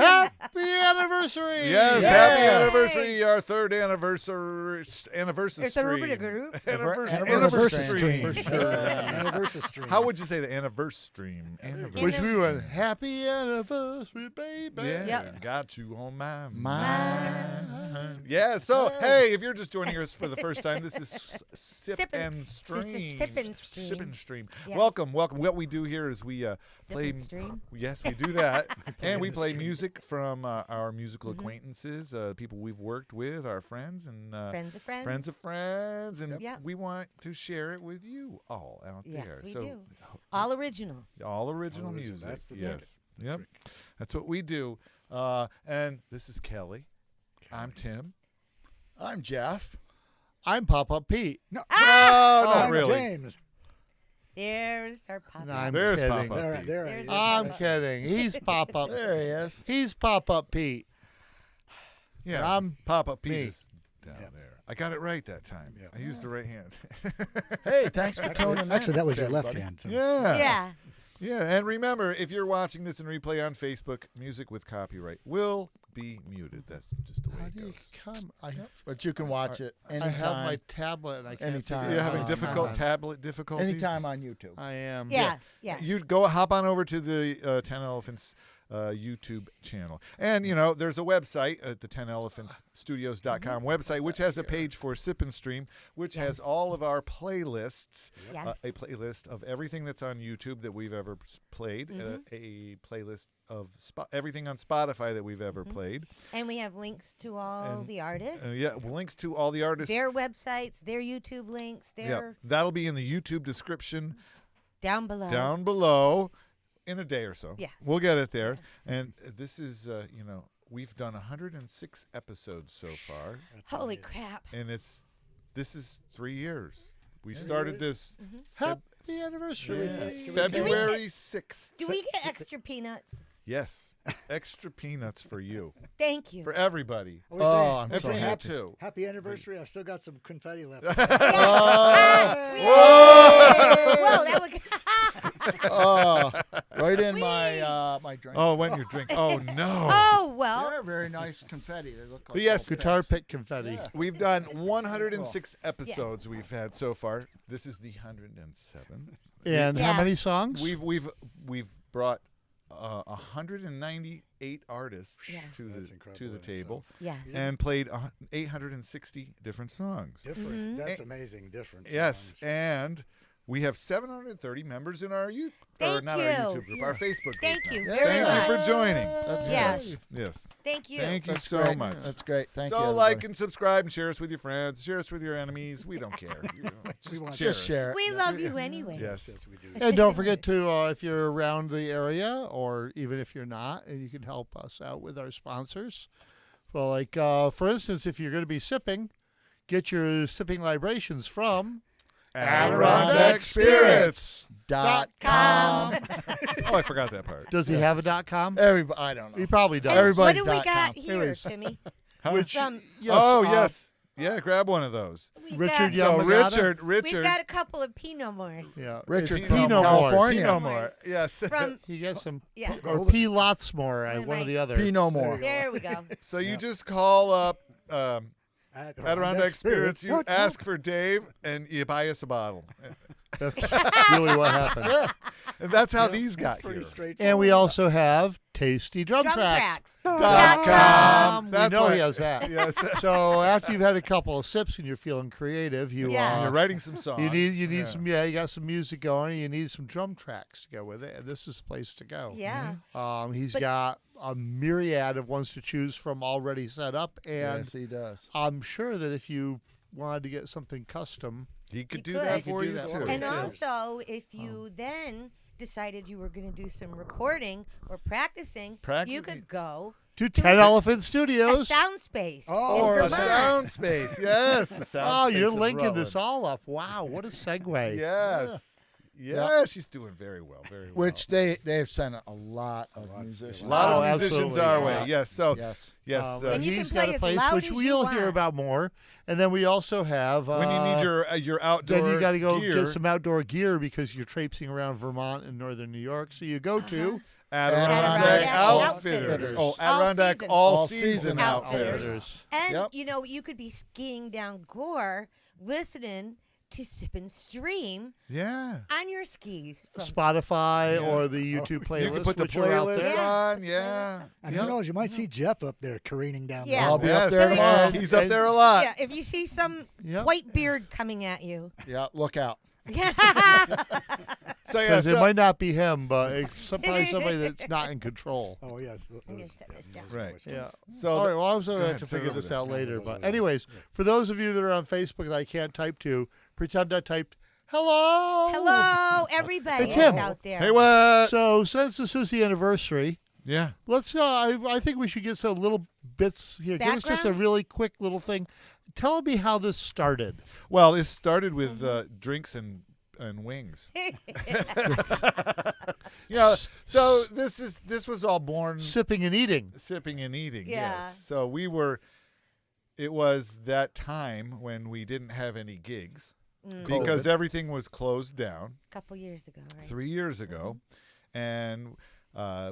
Happy anniversary! Yes, Yay! happy anniversary, our third anniversary. Anniversary. Anniver'Stream. How would you say the Anniver'Stream? Which we went, happy anniversary, baby. Yeah, Yep. got you on my Mind. mind. Yeah, so, hey, if you're just joining us for the first time, this is Sip and Stream. This is Sip and Stream. Sip and Stream. Yes. Welcome. What we do here is we play. and stream? Yes, we do that. And we play music from our musical acquaintances, people we've worked with, our friends, and Friends of friends. friends of friends. And Yep. we want to share it with you all out Yes, there. we so, do. All original. All original music. That's the yes. Yep. That's what we do. And this is Kelly. I'm Tim. I'm Jeff. I'm Pop-Up Pete. No, not I'm really. James. There's our pop. No, I'm There's kidding. Pop-Up. There he There's is. I'm kidding. He's Pop-Up. There he is. He's Pop-Up Pete. Yeah, And I'm Pop-Up Pete me. is down there. I got it right that time. Yeah. I used the right hand. Hey, thanks for tuning in. Actually, that was your everybody. left hand. So. Yeah. Yeah. Yeah, and remember, if you're watching this in replay on Facebook, music with copyright will be muted. That's just the way How it do goes. you come? But you can watch it anytime. I have my tablet and I can't Anytime. figure You're out having how to difficult turn it tablet difficulties? anytime on YouTube. on. I am. Yes. Yes. You'd go hop on over to the 10 Elephants YouTube channel. And, there's a website at the 10elephantsstudios.com website, which has a page for Sip and Stream, which has all of our playlists, Yes. a playlist of everything that's on YouTube that we've ever played, a playlist of everything on Spotify that we've ever played. And we have links to all And- the artists, Links to all the artists. their websites, their YouTube links, their That'll be in the YouTube description down below. down below in a day or so. Yes. We'll get it there. And this is, we've done 106 episodes so far, Holy crap. and this is 3 years. We started this Happy anniversary. February 6th. Do we get extra peanuts? Yes. Extra peanuts for you, Thank you. for everybody. Oh, I'm And so for you happy. too. Happy anniversary. I've still got some confetti left. Whoa, that was Oh, right in my my drink. Oh, when you drink. Oh, no. Oh, well. They're very nice confetti. They look like Yes. little Guitar pick confetti. Yeah. We've done 106 episodes we've had so far. This is the 107. And how Yes. many songs? We've brought 198 artists Yes. to That's the incredible in table Yes. and played 860 different songs. Different. That's And- amazing. Different. Yes, songs. and we have 730 members in our Thank not you. our YouTube group, our Facebook group. Thank now. you Yeah. very Thank much. you for joining. That's Yes. great. Yes, Thank you. thank you That's so great. much. That's great. Thank you. So everybody. like and subscribe and share us with your friends. Share us with your enemies. We don't care. Just share it. We love you anyway. Yes. Yes, we do. And don't forget to, if you're around the area, or even if you're not, and you can help us out with our sponsors. Well, like, for instance, if you're going to be sipping, get your sipping libations from Adirondack Spirits. .com. Oh, I forgot that part. Does he have a .com? Everybody, I don't know. He probably does. And Everybody's what do we .com. got here, Anyways. Timmy? Which, From yes, Yes. Yeah, grab one of those. we've Richard got, So Yamagata? we've Richard. got a couple of Pinot Moors Yeah. Richard Pinot from More. California. Pinot More. Yes. from He gets some, yeah. or P. Lots more, one or Right. the other. Pinot More. There we go. So you just call up Adirondack Spirits, you ask for Dave, and you buy us a bottle. That's really what happened. And that's how these got Pretty here. straightforward. And we also have Tasty Drum, Drum Tracks. tracks. .com. We That's know why- he has that. Yes. So after you've had a couple of sips and you're feeling creative, you Yeah. And you're writing some songs. you need Yeah. some you got some music going, and you need some drum tracks to go with it, and this is the place to go. Yeah. He's But- got a myriad of ones to choose from already set up, and Yes, he does. I'm sure that if you wanted to get something custom, He could You do could. that He could for do you that too. for And you. also, if you then decided you were going to do some recording or practicing, you Practicing. could go to To 10 a- Elephant a Studios. sound space Oh, in a Vermont. sound space. Yes. A sound Oh, space you're in linking Rutland. this all up. Wow, what a segue. Yes. Yeah, she's doing very well. Very well. Which they've sent a lot of musicians. a lot Oh, of musicians absolutely. our Yeah. way. Yes. So Yes. yes. And you can he's play got a as place loud which as you we'll hear want. about more, and then we also have when you need your outdoor then you got to go gear, get some outdoor gear because you're traipsing around Vermont and northern New York. So you go to Adirondack Outfitters. Outfitters. Oh, All Adirondack season. All Season Outfitters. Outfitters. And, Yep. you could be skiing down Gore listening to Sip and Stream Yeah. on your skis. From Spotify Yeah. or the YouTube playlist, You can put the which are out playlist there. on. Yeah. And who knows? You might see Jeff up there careening down Yeah. I'll there. be up Yes. there So tomorrow. He's up there a lot. Yeah, if you see some Yep. white beard coming at you. Yeah, look out. So yeah, Because it so, might not be him, but it's probably somebody that's not in control. Oh yes. I'm gonna set this down. Right. Yeah. so All the- right. Well, I was going to ahead, have to say it figure over this there. out later. those But are- anyways, for those of you that are on Facebook that I can't type to, pretend I typed hello. Hello, everybody Hey, Tim. that's out there. hey, what? So since this is the anniversary, Yeah. let's. I think we should get some little bits here. Give us just a Background? really quick little thing. Tell me how this started. Well, it started with drinks and wings. So this was all born Sipping and eating. sipping and eating. Yeah. Yes. So it was that time when we didn't have any gigs because everything was closed down A couple years ago, right? 3 years ago, and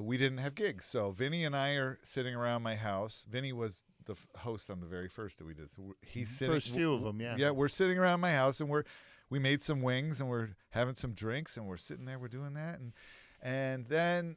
we didn't have gigs. So Vinnie and I are sitting around my house. Vinnie was the host on the very first that we did. So he's sitting. First few of them, yeah. Yeah, we're sitting around my house, and we made some wings, and we're having some drinks, and we're sitting there, we're doing that, and then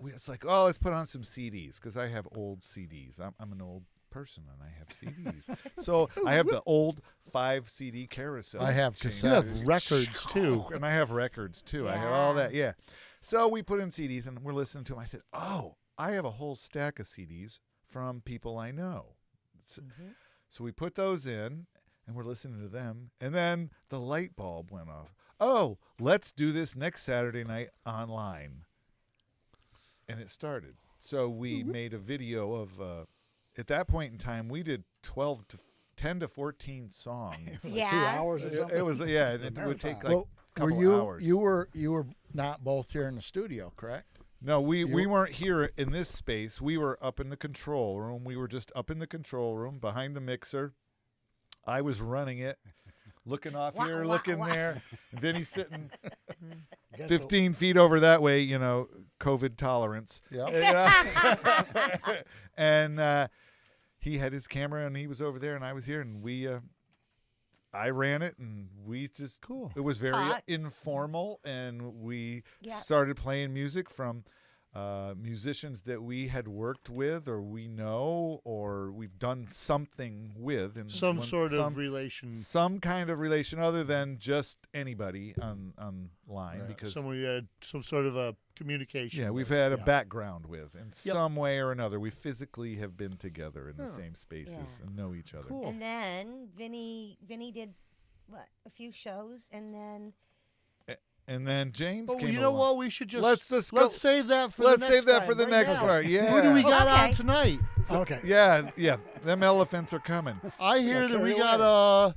it's like, oh, let's put on some CDs because I have old CDs. I'm an old person and I have CDs. So I have the old 5 CD carousel. I have change. You have cassettes. records too. And I have records too. I have all that. Yeah. So we put in CDs and we're listening to them. I said, oh, I have a whole stack of CDs from people I know. So we put those in and we're listening to them. And then the light bulb went off. Oh, let's do this next Saturday night online. And it started. So we made a video of, at that point in time, we did 10 to 14 songs. Like Yes. 2 hours or something. It was, yeah, it would take like Well, a couple were hours. you were not both here in the studio, correct? No, we weren't here in this space. We were up in the control room. We were just up in the control room behind the mixer. I was running it, looking off Wah, here, wah, looking wah. there. Vinny's sitting Guess 15 feet over that way, COVID tolerance. Yeah. And he had his camera, and he was over there, and I was here, and I ran it, and we just Cool. It was very Hot. informal, and we Yeah. started playing music from musicians that we had worked with, or we know, or we've done something with, and Some sort of relation. some kind of relation other than just anybody online, Yeah, because someone you had some sort of a communication. yeah, we've with. had a Yeah. background with in some way or another. We physically have been together in the Oh. same spaces Yeah. and know each other. Cool. And then Vinny did a few shows, and then And then James Oh, came you know along. what? We should just Let's go- save that for Let's the next save that time, for the right next now. part. Yeah. Who do we got Okay. on tonight? Okay. Yeah. Them elephants are coming. I hear that we carry got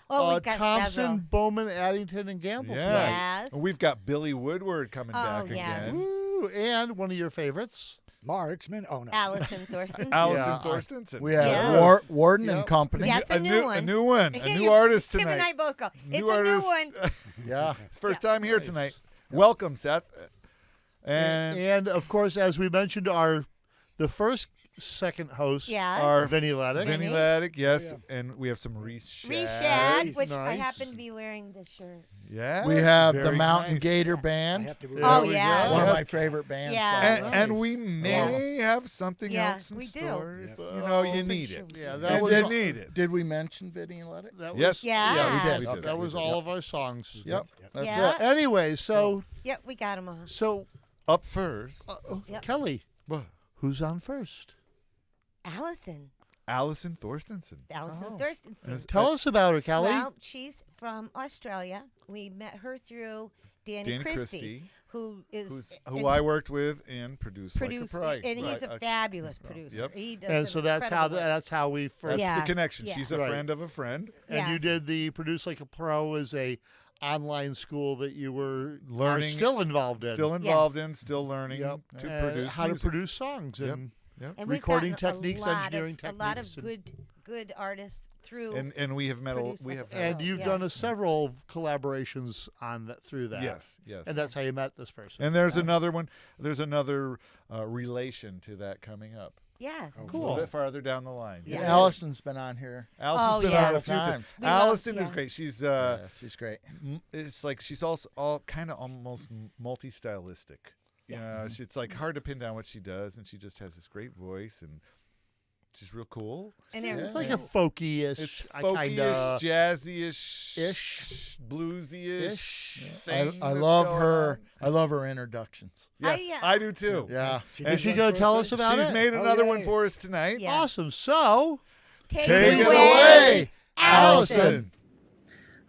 we've got Thomson, several. Bowman, Addington, and Gamble Yeah. tonight. Yes. And we've got Billy Woodward coming Oh, back yes. again. Woo, and one of your favorites. Marksman. Oh no. Alison Thorsteinsen. Allison Yeah. Thorsteinsen. We have Yes. Warden Yep. and Company. Yeah. That's a new one. A new one. A new artist Tim tonight. and I both go. New It's a new artist. one. Yeah. It's first time here tonight. Welcome, Seth. And And of course, as we mentioned, the second host, Yes. are Vinnie Leddick. Vinnie Vinnie. Leddick, yes. And we have some Rees Shad. Rees Shad, Nice. which I Nice. happen to be wearing this shirt. Yeah. We have the very Mountain nice. Gator I Band. have to. Oh, we yeah. go. One of Yes. my favorite bands. Yeah. by And far. we may have something Yeah, else in we do. store. If, Oh, you big need sure it. we Yeah, do. that And was did- need it. Did we mention Vinnie and Leddick? That was, Yes. Yeah. we did. That We was did. all of our songs. Yep. That's Yeah. it. Anyway, so Yep, we got them all. Up first. Yep. Kelly, Well, who's on first? Allison. Allison Thorsteinsen. Allison Oh. Thorsteinsen. Tell us about her, Kelly. Well, she's from Australia. We met her through Danny Christie, who who I worked with and produced produced, Like a Pride. and he's Right. a fabulous producer. Yep. He does and some so incredible work. that's how we first. That's Yes, the connection. yeah. She's a Right. friend of a friend. And you Yes. did the Produce Like a Pro as a online school that you were Learning- still involved in. Still involved Yes. in, still learning Yep. to And produce how music. to produce songs Yep. and Yep. And we've Recording gotten techniques, a lot engineering of, a lot of techniques, good artists through. And we have met Produce we like have a- And Oh, you've yeah. done several collaborations on that through that. yes. And that's how you met this person. And there's another one. There's another relation to that coming up. yes. A Cool. little bit farther down the line. Yeah. Allison's been on here. Alison's been yeah. on a few Several times. times. We love- Allison is yeah. great. She's Yeah, she's great. it's like she's also all kind of almost multi-stylistic. Yes. It's like hard to pin down what she does, and she just has this great voice, and she's real cool. And It's everything. like a folky-ish, It's kind folky-ish, of jazzy-ish, bluesy-ish. ish. thing I that's love going her. on. I love her introductions. Yes, I, I do too. Yeah. Is did she one going for to tell us us about She's it? made Oh, another yeah, one yeah. for us tonight. Yeah. Awesome. So, Take Take it us away, away, Alison.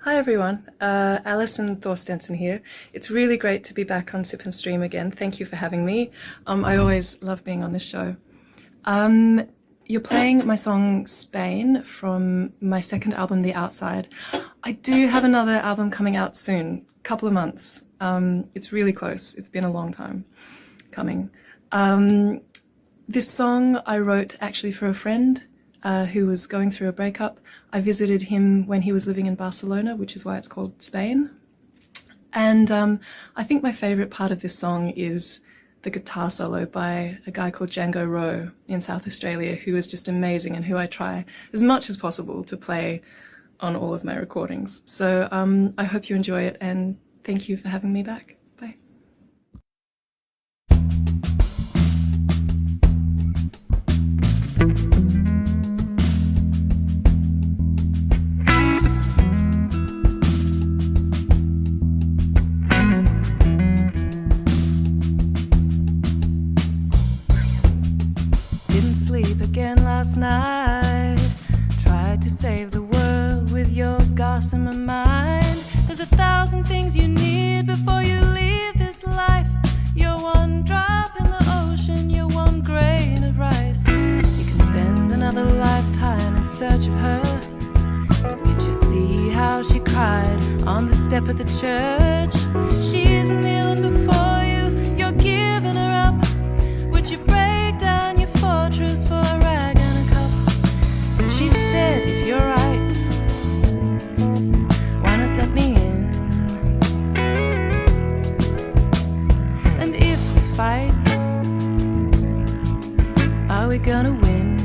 Hi everyone, Alison Thorsteinsen here. It's really great to be back on Sip and Stream again. Thank you for having me. I always love being on this show. You're playing my song Spain from my second album, The Outside. I do have another album coming out soon, couple of months. It's really close. It's been a long time coming. This song I wrote actually for a friend who was going through a breakup. I visited him when he was living in Barcelona, which is why it's called Spain. And I think my favorite part of this song is the guitar solo by a guy called Django Rowe in South Australia, who is just amazing and who I try as much as possible to play on all of my recordings. So I hope you enjoy it, and thank you for having me back. Bye. Didn't sleep again last night. Tried to save the world with your gossamer mind. There's 1,000 things you need before you leave this life. You're one drop in the ocean, you're one grain of rice. You can spend another lifetime in search of her. But did you see how she cried on the step of the church? She's kneeling before you, you're giving her up. Would you break down your fortress for a rag and a cup? And she said, if you're right, why not let me in? And if we fight, are we gonna win?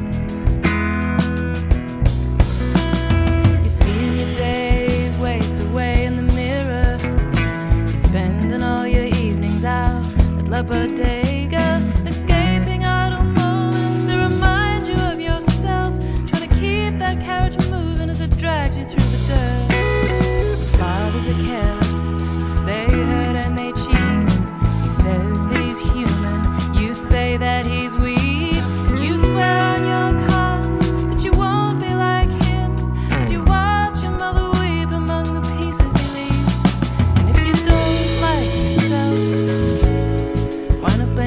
You're seeing your days waste away in the mirror. You're spending all your evenings out at La Bodega, escaping idle moments that remind you of yourself, trying to keep that carriage moving as it drags you through the dirt. Fathers are careless, they hurt and they cheat. He says that he's human, you say that he's weak. You swear on your cause that you won't be like him, as you watch your mother weep among the pieces he leaves. And if you don't like yourself, why not blame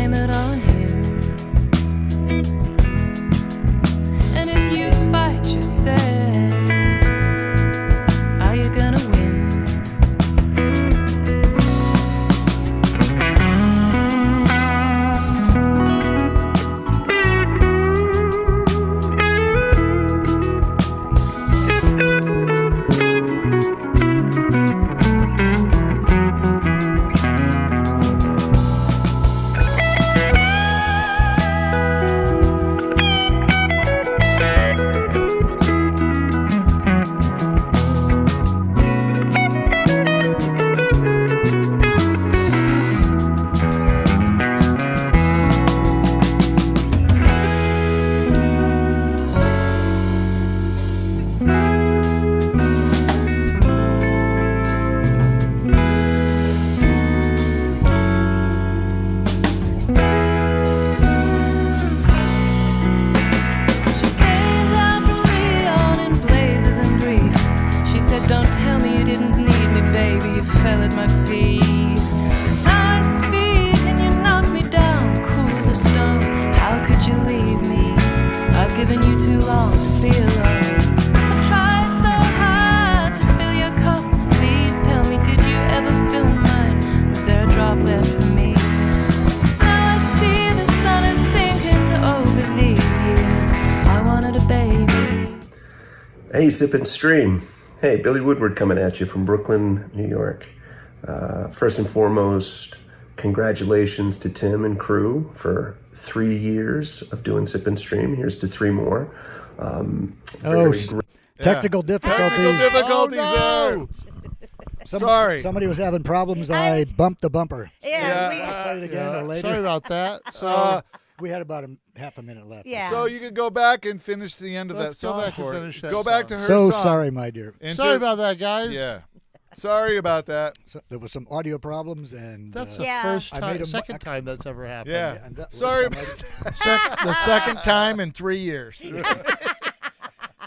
Hey, Sip and Stream. Hey, Billy Woodward coming at you from Brooklyn, New York. First and foremost, congratulations to Tim and crew for 3 years of doing Sip and Stream. Here's to 3 more. Technical difficulties. Technical difficulties Oh, there. Some- Sorry. Somebody was having problems. I bumped the bumper. Yeah. Play it again Yeah, later. sorry about that. So We had about half a minute left. Yeah. So you could go back and finish the end of Let's that go song back and for finish that Go back to song. her So song. sorry, my dear. And sorry just- about that, guys. Yeah. Sorry about that. So, there was some audio problems, and That's the Yeah. first I time, made a- second time that's ever happened. Yeah. and that was Sorry. The second time in 3 years.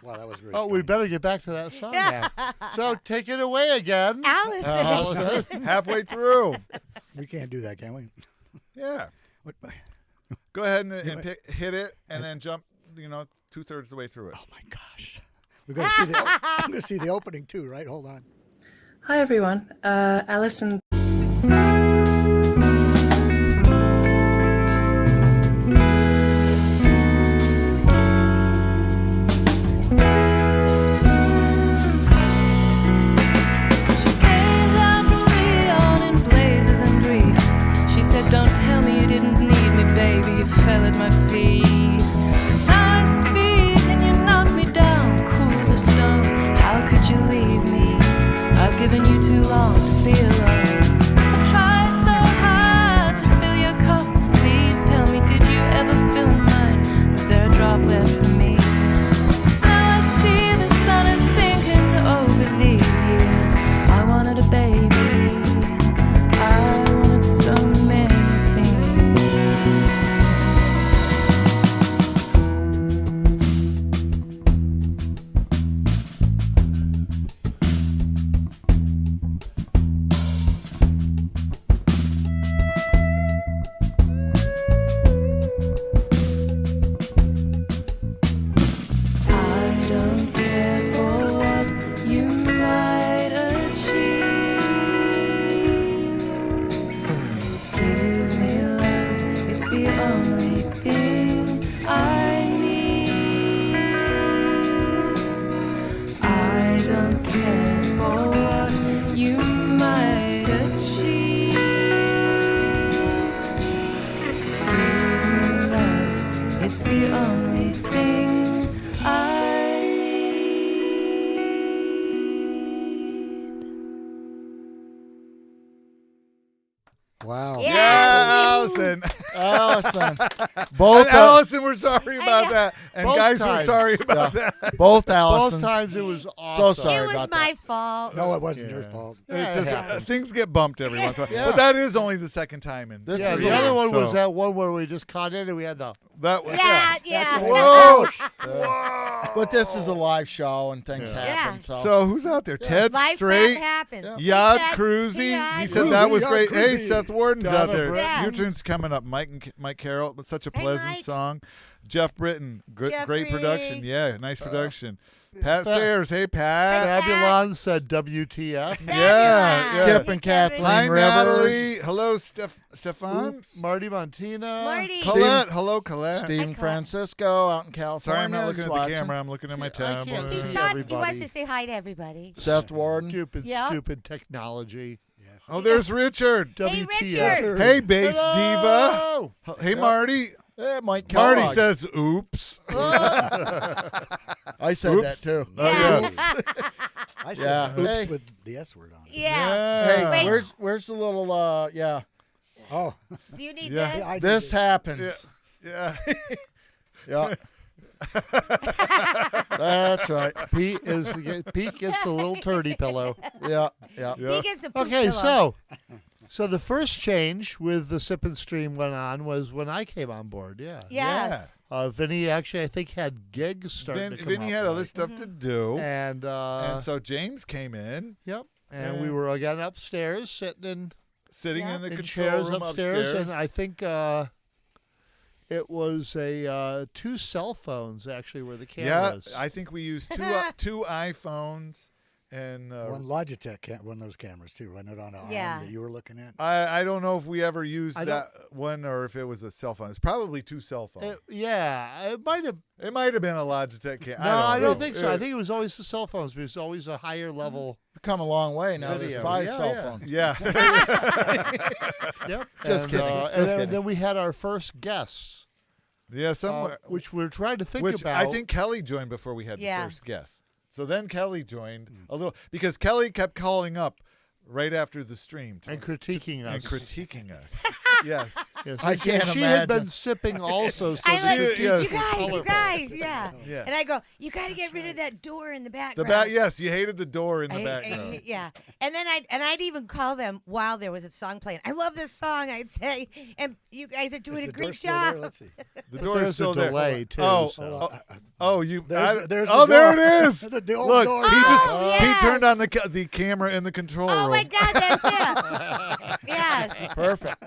Wow, that was very. Oh, we strange. better get back to that song now. So take it away again. Allison. Allison. Halfway through. We can't do that, can we? Yeah. What, Go ahead and hit it, and then jump. 2/3 the way through it. oh my gosh, we're gonna see the. I'm gonna see the opening too, right? Hold on. Hi everyone, Alison. She came down from Leon in blazes and grief. She said, "Don't tell me you didn't need me, baby. You fell at my feet. Now I speak and you knock me down, cool as a stone. How could you leave me? I've given you too long to be alone. I tried so hard to fill your cup. Please tell me, did you ever fill mine? Was there a drop left for me? Now I see the sun is sinking over these years. I wanted a baby. I wanted so many things. I don't care for what you might achieve. Give me love, it's the only thing I need. I don't care for what you might achieve. Give me love, it's the only thing I need. Wow. Yeah. Yeah, Allison. Allison. And Both Allison, we're sorry about that. And Both guys, we're times. sorry about that. both Both Allisons. times it was awesome. So sorry It was about my fault. No, it wasn't your Yeah. fault. It's Yeah, just, it happens. things get bumped every once in a while. Yeah. But that is only the second time. In This Yeah, is the a- other one was so- that one where we just caught in and we had the. That was Yeah. Whoa! But this is a live show and things Yeah. happen. Yeah. So, So who's out there? Ted Life Straight, happens. Yad Ted, Cruzy. Yad. He said that was Cruzy, great. Yad Hey, Cruzy. Seth Warden's Donna out there. Britton. Your tune's coming up. Mike Carroll, but such a Hey, pleasant Mike. song. Jeff Britton, great Jeffrey. production. Yeah, nice production. Pat Sayers. Hey, Pat. Fabulon said WTF. Yeah. Kip and Kathleen Hi, Rivers. Natalie. Hello, Stefan. Marty Montina. Marty. Colette. Hello, Colette. Stephen Hi, Francisco out in California. Sorry, I'm not looking is at the watching. camera. I'm looking at my I tablet. can't He see thought he everybody. wants to say hi to everybody. Seth Warden. Stupid, Yeah. stupid technology. Oh, there's Richard. Hey, WTF. Richard. Hey, bass Hello. diva. Hey, Marty. Hey, Mike Marty Kellogg. says, oops. I said Oops. that too. Oh, yeah. I said Yeah. oops Hey. with the S word on it. Yeah. Hey, Wait. where's the little yeah. Oh, Do you need Yeah. this? I did This it. happens. Yeah. Yeah. That's right. Pete gets a little turdy pillow. Yeah. He gets a poop Okay, pillow. so the first change with the Sip and Stream went on was when I came on board. Yeah. Yes. Vinnie actually I think had gigs starting to come Vinny up, had other right? stuff to do. And so James came in, yep. And Yeah. we were again upstairs sitting sitting Yeah. in the in control chairs room upstairs, and I think it was a 2 cell phones actually were the cameras. Yeah, I think we used two iPhones And One Logitech, one of those cameras too, wasn't it on the arm Yeah. that you were looking at? I don't know if we ever used I that one or if it was a cell phone. It's probably 2 cell phones. Yeah, it might have. It might have been a Logitech camera. No, I don't think so. I think it was always the cell phones, because it's always a higher level. We've come a long way now. Video. There's 5 Yeah, cell yeah. phones. Yeah. Yep. Just kidding. Just And kidding. then we had our first guests, Yeah, somewhere. which we're trying to think Which about. I think Kelly joined before we had Yeah. the first guest. So then Kelly joined a little because Kelly kept calling up right after the stream and critiquing us. and critiquing us. Yes. Yes, I and can't she had been imagine. sipping also. So I the like Yes. you critiques were guys, you colorful. guys, yeah. Yeah. And I go, you got to get rid of that door in the The background. back. Yes, you hated the door in the I- background. yeah, and then I'd even call them while there was a song playing. I love this song, I'd say, and you guys are doing Is a the door great still there? job. Let's see. The But door is there's still a there. delay too. Oh, so. you. There's there the door. it is. The old Look, door. he just Oh, he yes. turned on the camera in the control Oh room. my God, that's it. Yes, Perfect.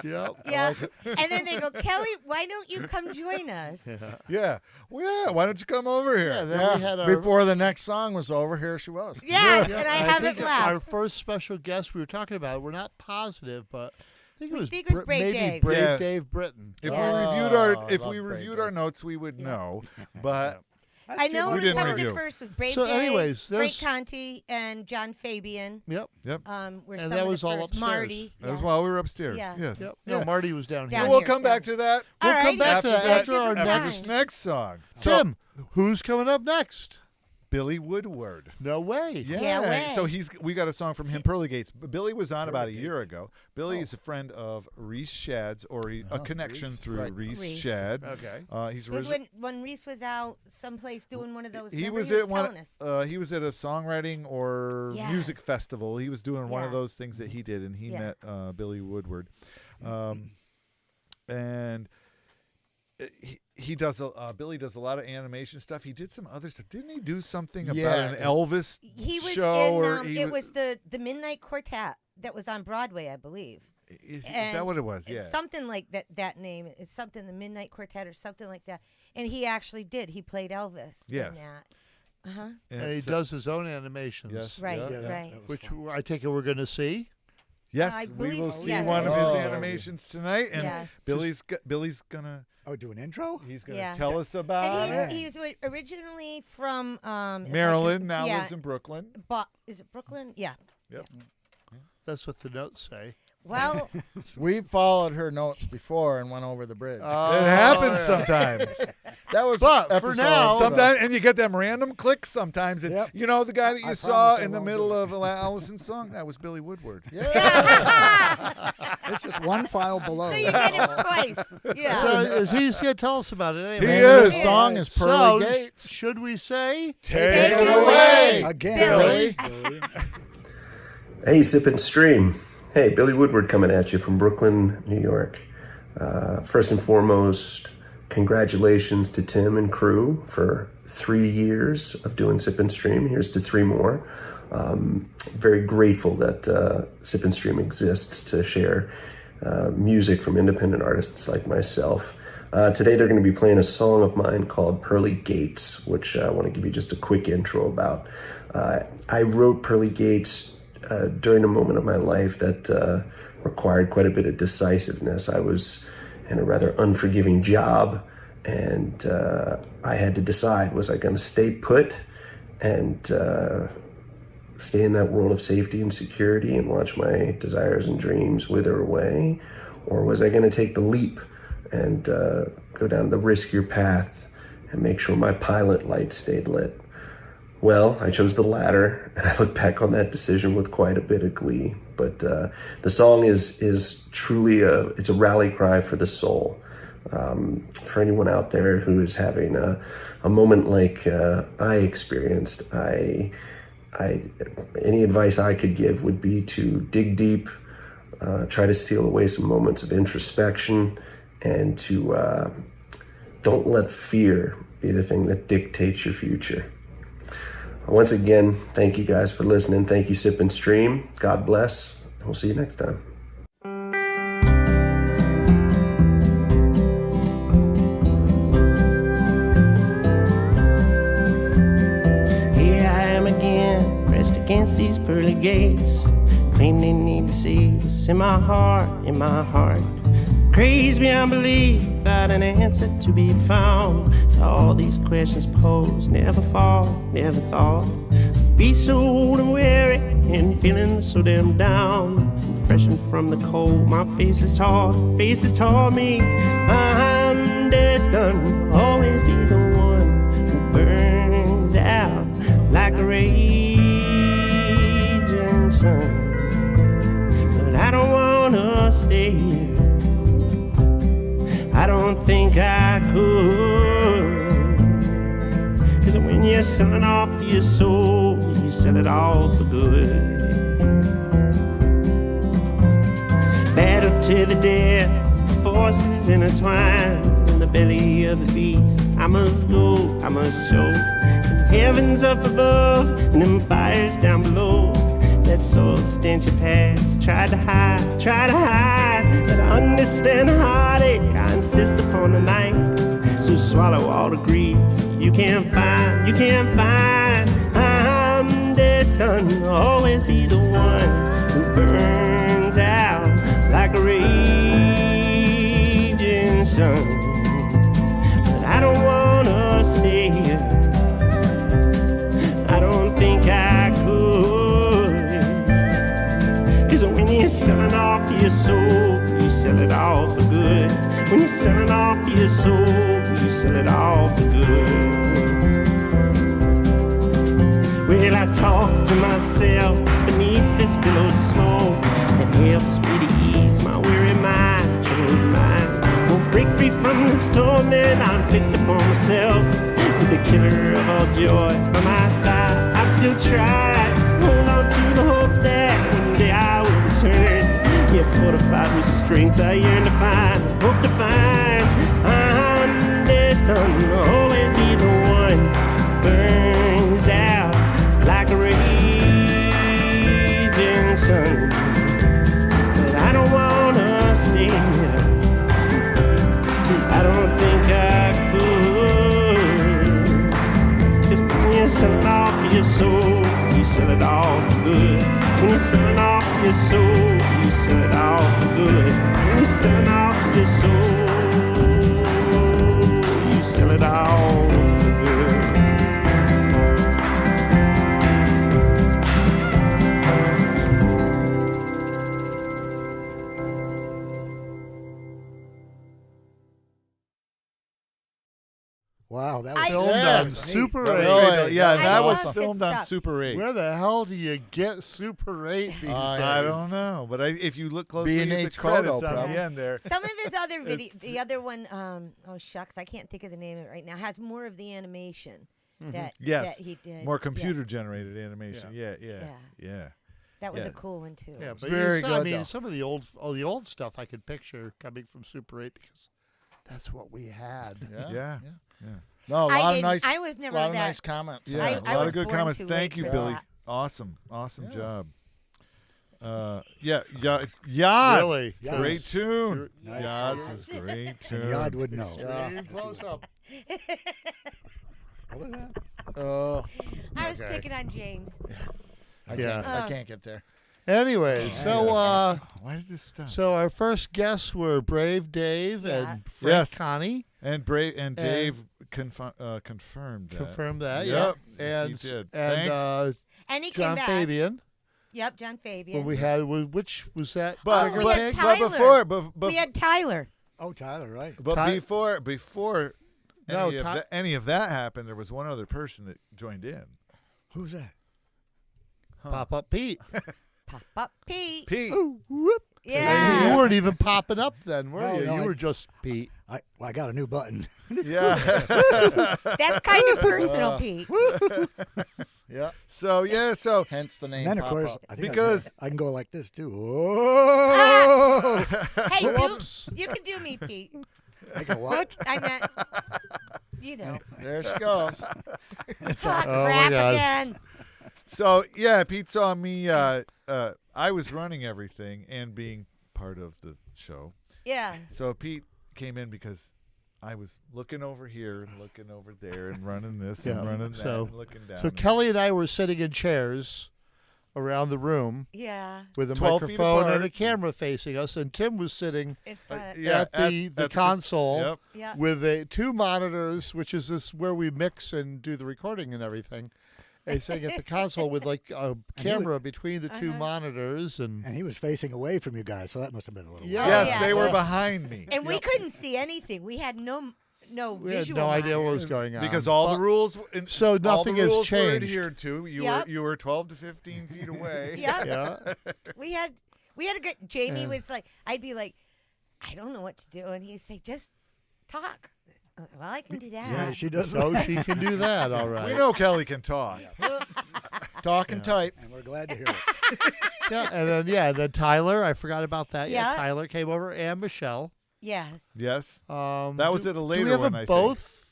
Yep. yeah. And then they go, Kelly, why don't you come join us? Yeah. Well, yeah. Why don't you come over here? Yeah, then Yeah, we had our, before the next song was over, here she was. Yes, and I I haven't think our left. first special guest we were talking about. We're not positive, but I think it We was, think it was Brave maybe Dave. Brave Yeah. Dave Britton. If Yeah. we reviewed Oh, our I if love we Brave reviewed Dave. our notes, we would know. But I know We it was didn't some of the review. first with Brave So Dave, anyways, Frank there's- Conti, and John Fabian. Yep. Were And some that of was the all first. upstairs. Marty. that was yeah. while we were upstairs. Yeah. Yes. Yep. Yeah. No, Marty was down Down here. We'll here, come back to that. All come right. back after to that that, after our Different after next. this next song. Tim, who's coming up next? Billy Woodward. No way. Yeah, way. So we got a song from him, Pearly Gates. Billy was on about a year ago. Billy is a friend of Rees Shad's, or a connection Rees. through Right. Rees Rees. Shad. Okay. He's It was origi- when Rees was out someplace doing one of those. he remember was he at one. telling us. He was at a songwriting or Yes. music festival. He was doing one of Yeah. those things that he did, and he Yeah. met Billy Woodward, and he does Billy does a lot of animation stuff. He did some other stuff. Didn't he do something about Yeah. an Elvis He was show? in. Or he It was the Midnight Quartet that was on Broadway, I believe. Is that And what it was? It's Yeah. something like that. That name. It's something the Midnight Quartet or something like that. And he actually did. He played Elvis Yes. in that. Uh huh. And he so- does his own animations. Yes. Right. Yeah. Right. That was Which fun. I take it we're going to see. Yes, I we believe will so, see yes. one of his Oh. animations tonight, and Yes. Billy's gonna Oh, do an intro? he's gonna Yeah. tell us about And it. he's originally from if I can- Maryland, now yeah, lives in Brooklyn. Is it Brooklyn? Yeah. That's what the notes say. Well, We followed her notes before and went over the bridge. It happens sometimes. that was But for episode, now- Sometimes, and you get them random clicks sometimes. And Yep. you know the guy that you I saw promise I in the won't middle do of Alison's song? That was Billy Woodward. It's just one file below. so you get it twice. Yeah. So is he's going to tell us about it anyway? He Name of is. the song is Pearly So Gates. should we say? Take it away, Again. Billy. Hey, Sip and Stream. Hey, Billy Woodward coming at you from Brooklyn, New York. First and foremost, congratulations to Tim and crew for 3 years of doing Sip and Stream. Here's to 3 more. Very grateful that Sip and Stream exists to share music from independent artists like myself. Today they're going to be playing a song of mine called Pearly Gates, which I want to give you just a quick intro about. I wrote Pearly Gates during a moment of my life that required quite a bit of decisiveness. I was in a rather unforgiving job, and I had to decide, was I going to stay put and stay in that world of safety and security and watch my desires and dreams wither away, or was I going to take the leap and go down the riskier path and make sure my pilot light stayed lit? Well, I chose the latter, and I look back on that decision with quite a bit of glee. But the song is truly it's a rally cry for the soul. For anyone out there who is having a moment like I experienced, any advice I could give would be to dig deep, try to steal away some moments of introspection, and to don't let fear be the thing that dictates your future. Once again, thank you guys for listening. Thank you, Sip and Stream. God bless. And we'll see you next time. Here I am again against these pearly gates. Claim they need to see what's in my heart, in my heart. Crazy beyond belief, without an answer to be found. To all these questions posed, never fall, never thought. Be so old and weary and feeling so damn down. Freshened from the cold, my face has taught me I'm destined, always be the one who burns out like a raging sun. But I don't wanna stay here. I don't think I could. 'Cause when you're selling off your soul, you sell it all for good. Battle to the death, forces intertwined in the belly of the beast. I must go, I must show the heavens up above and them fires down below. That soul stench your past, try to hide. But I understand the heartache, I insist upon the night. So swallow all the grief you can't find. I'm destined to always be the one who burns out like a raging sun. But I don't wanna stay here. I don't think I could. 'Cause when you're selling off your soul, you sell it all for good. When you're selling off your soul, you sell it all for good. Well, I talk to myself beneath this billowed smoke. It helps me to ease my weary mind, troubled mind. Won't break free from this torment I inflict upon myself. With the killer of all joy by my side, I still try to hold on to the hope that one day I will return. Yet fortified with strength I yearn to find, hope to find. I'm destined to always be the one burns out like a raging sun. But I don't wanna stay here. I don't think I could. 'Cause when you're selling off your soul, you sell it all for good. When you're selling off your soul, you sell it all for good. When you're selling off your soul, you sell it all for good. Wow, that was Filmed on Super That was 8. great. Yeah, I that was love filmed his on stuff. Super 8. Where the hell do you get Super 8 these days? I don't know, but if you look closely at the B&H credits photo, on probably. the end there, Some of his other videos, the other one, oh shucks, I can't think of the name of it right now, has more of the animation that he did. more computer-generated animation. Yeah. That was yeah. a cool one too. Yeah, but very I good, mean, though. some of the old stuff I could picture coming from Super 8 because that's what we had. Yeah. No, a I lot of didn't- nice. I was never lot of that- nice comments. Yeah, I a lot was of good born comments. too Thank late you, for Billy. that. Awesome job. Yad. Really? Great tune. Nice. Yad's is great tune. Yad would know. Close up. What was that? I was Okay. picking on James. I Yeah. can't get there. Anyway, so Why did this stop? so our first guests were Brave Dave Yeah. and Frank Yes. Connie. And Dave confirmed that. Confirmed that, Yep. yeah. Yes, And he did. and Thanks. And he John came back. Fabian. Yep, John Fabian. When we had which was that? But, Trigger we had Pig? Tyler. but we had Tyler. Oh, Tyler, right. before No, any of that happened, there was one other person that joined in. Who's that? Pop Up Pete. Pop up Pete. Pete. Yeah. You weren't even popping up then, were No, you? no, You I- were just Pete. I got a new button. Yeah. That's kind of personal, Pete. Yeah. So Hence the name. And then, of Pop course, Up. I think Because- I can go like this, too. Whoa! Hey, Whoops. you can do me, Pete. I go, what? I meant, you know. There she goes. Talk Oh, my crap God. again. So yeah, Pete saw me. I was running everything and being part of the show. Yeah. So Pete came in because I was looking over here and looking over there and running this and Yeah, running that so- and looking down. So Kelly and I were sitting in chairs around the room Yeah. with a 12 feet microphone and apart. a camera facing us, and Tim was sitting In front. Yeah, at the console Yep. Yeah. with 2 monitors, which is this where we mix and do the recording and everything. And he's sitting at the console with like a camera between the 2 monitors, and And he was facing away from you guys, so that must have been a little Yeah. weird. Yes, yeah. they were behind me. And we couldn't see anything. We had no we had visual. no idea what monitor. was going on. Because all But- the rules, So all nothing the has rules were changed. adhered to. You were 12 to 15 feet away. Yep. Yeah. We had a good. Jamie was like, I'd be like, I don't know what to do, and he'd say, just talk. Well, I can do that. Yeah, she does So that. she can do that, all right. We know Kelly can talk. Talk and type. And we're glad to hear it. Yeah, and then Tyler, I forgot about that. Yeah, Yeah. Tyler came over, and Michelle. Yes. Yes. That was at a later do we have one, them I think. both?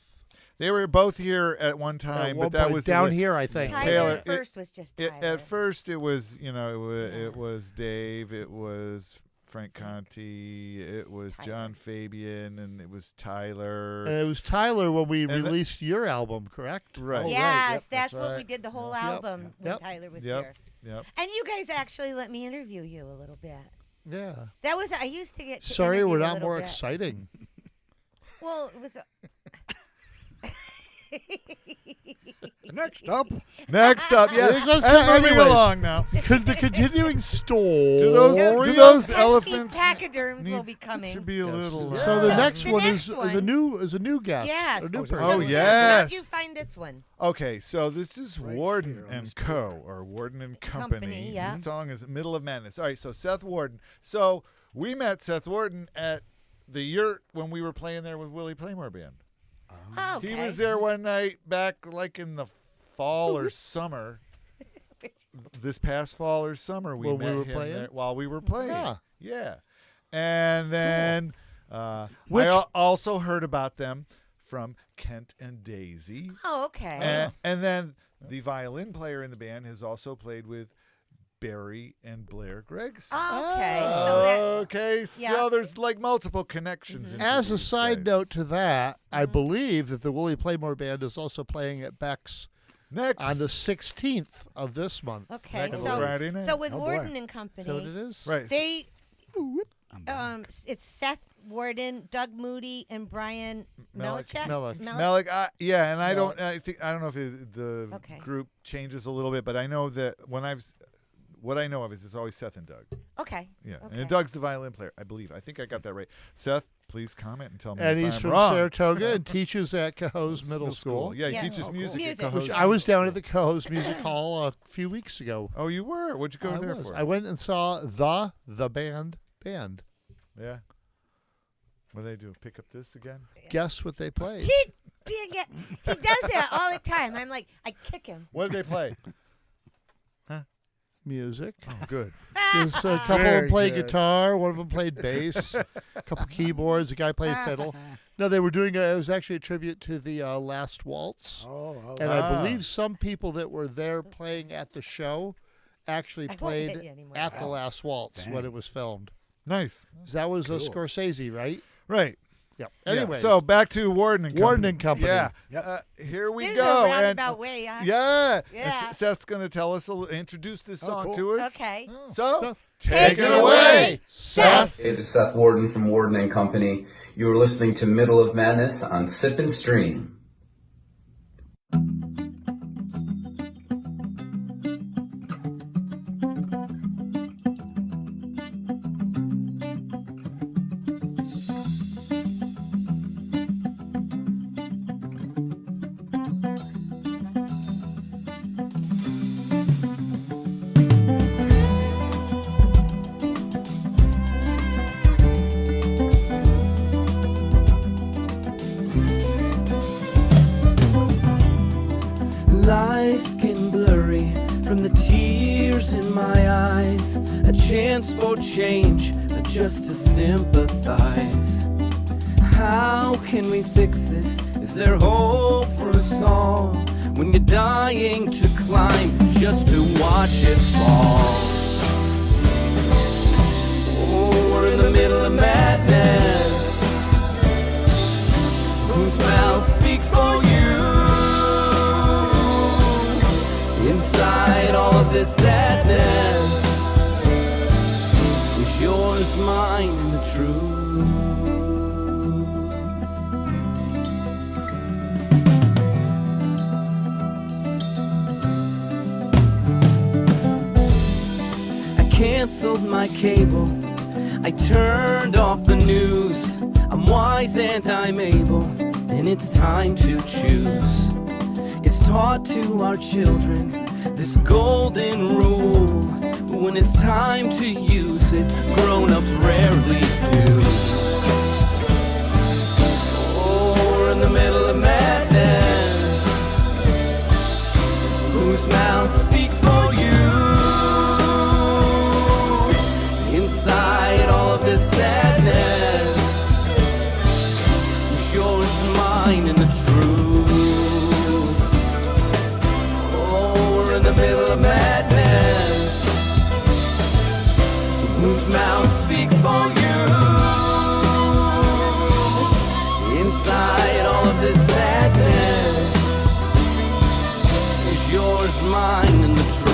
They were both here at one time, At one but that point was down the- here, I think. Tyler Taylor, at first was just Tyler. At first, it was it was Dave, it was Frank Conti, it was Tyler. John Fabian, and it was Tyler. And it was Tyler when we And released your album, correct? Right. Oh, Yes, right. Yep, that's that's what we right. did the whole Yep. album when Yep. Tyler was Yep. here. Yep. And you guys actually let me interview you a little bit. Yeah. That was I used to get. To Sorry, interview we're a not little more bit. exciting. Well, it was. Next up, Next up, yes. It goes- And moving anyways. along now. Could the continuing story. Do those pesky elephants pachyderms will need be coming. to be a little. So the So next the one next is a one- new guest. Yes. A new So- person. Oh, Tim, yes. How'd you find this one? Okay, so this is Right Warden here on and this Co. or Warden and Company. Company, yeah. This song is Middle of Madness. All right, so Seth Warden. So we met Seth Warden at the Yurt when we were playing there with Willie Playmore Band. Oh, okay. He was there one night back like in the fall or summer. This past fall or summer, we When we met were him playing? there while we were playing. Yeah. Yeah. And then Which- I also heard about them from Kent and Daisy. Oh, okay. And then the violin player in the band has also played with Barry and Blair Gregson. Oh, okay. So that. Okay, so yeah. there's like multiple connections. into As a these side guys. note to that, I believe that the Willie Playmore Band is also playing at Beck's Next on the 16th of this month. Okay. Next So Friday night. so with Oh, boy. Warden and Company, Is that what it is? Right. they I'm back. it's Seth Warden, Doug Moody, and Brian Melichek. Melick. Malik, yeah, and I don't know if the Okay. group changes a little bit, but I know that what I know of is it's always Seth and Doug. Okay. Yeah, Okay. and Doug's the violin player, I believe. I think I got that right. Seth, please comment and tell me And if he's I'm from wrong. Saratoga and teaches at Cohoes Middle School. Yeah, he Yeah. teaches Oh, cool. music, Music. at Which Cohoes. I was down at the Cohoes Music Hall a few weeks ago. Oh, you were? What'd you go I there was. for? I went and saw the band. Yeah. What do they do? Pick up this again? Guess what they played? He does that all the time. I'm like, I kick him. What did they play? Music. Oh, good. There's a couple of them Very played good. guitar, one of them played bass, a couple keyboards, a guy played fiddle. No, they were doing it was actually a tribute to the Last Waltz. Oh, And Ah. I believe some people that were there playing at the show actually I won't hit played you anymore. at the Last Waltz when Dang. it was filmed. Nice. 'Cause that was Cool. Scorsese, right? Right. Yeah. Yeah, Anyway, so back to Warden and Company. Warden and Company. Yeah. Yep. Here we This go. is a and roundabout way. Huh? yeah. And Yeah. Seth's going to tell us, introduce this song cool. to us. Okay. So, Take it away, Seth. Hey, this is Seth Warden from Warden and Company. You are listening to Middle of Madness on Sip and Stream. Life's getting blurry from the tears in my eyes. A chance for change, just to sympathize. How can we fix this? Is there hope for us all? When you're dying to climb just to watch it fall. Oh, we're in the middle of madness. Whose mouth speaks for you? Inside all of this sadness, yours, mine, and the truth. I canceled my cable, I turned off the news. I'm wise and I'm able, and it's time to choose. It's taught to our children, this golden rule. But when it's time to use it, grown-ups rarely do. Oh, we're in the middle of madness. Whose mouth speaks for you? Inside all of this sadness, it's yours, mine, and the truth. Oh, we're in the middle of madness. Whose mouth speaks for you? Inside all of this sadness, is yours, mine, and the truth.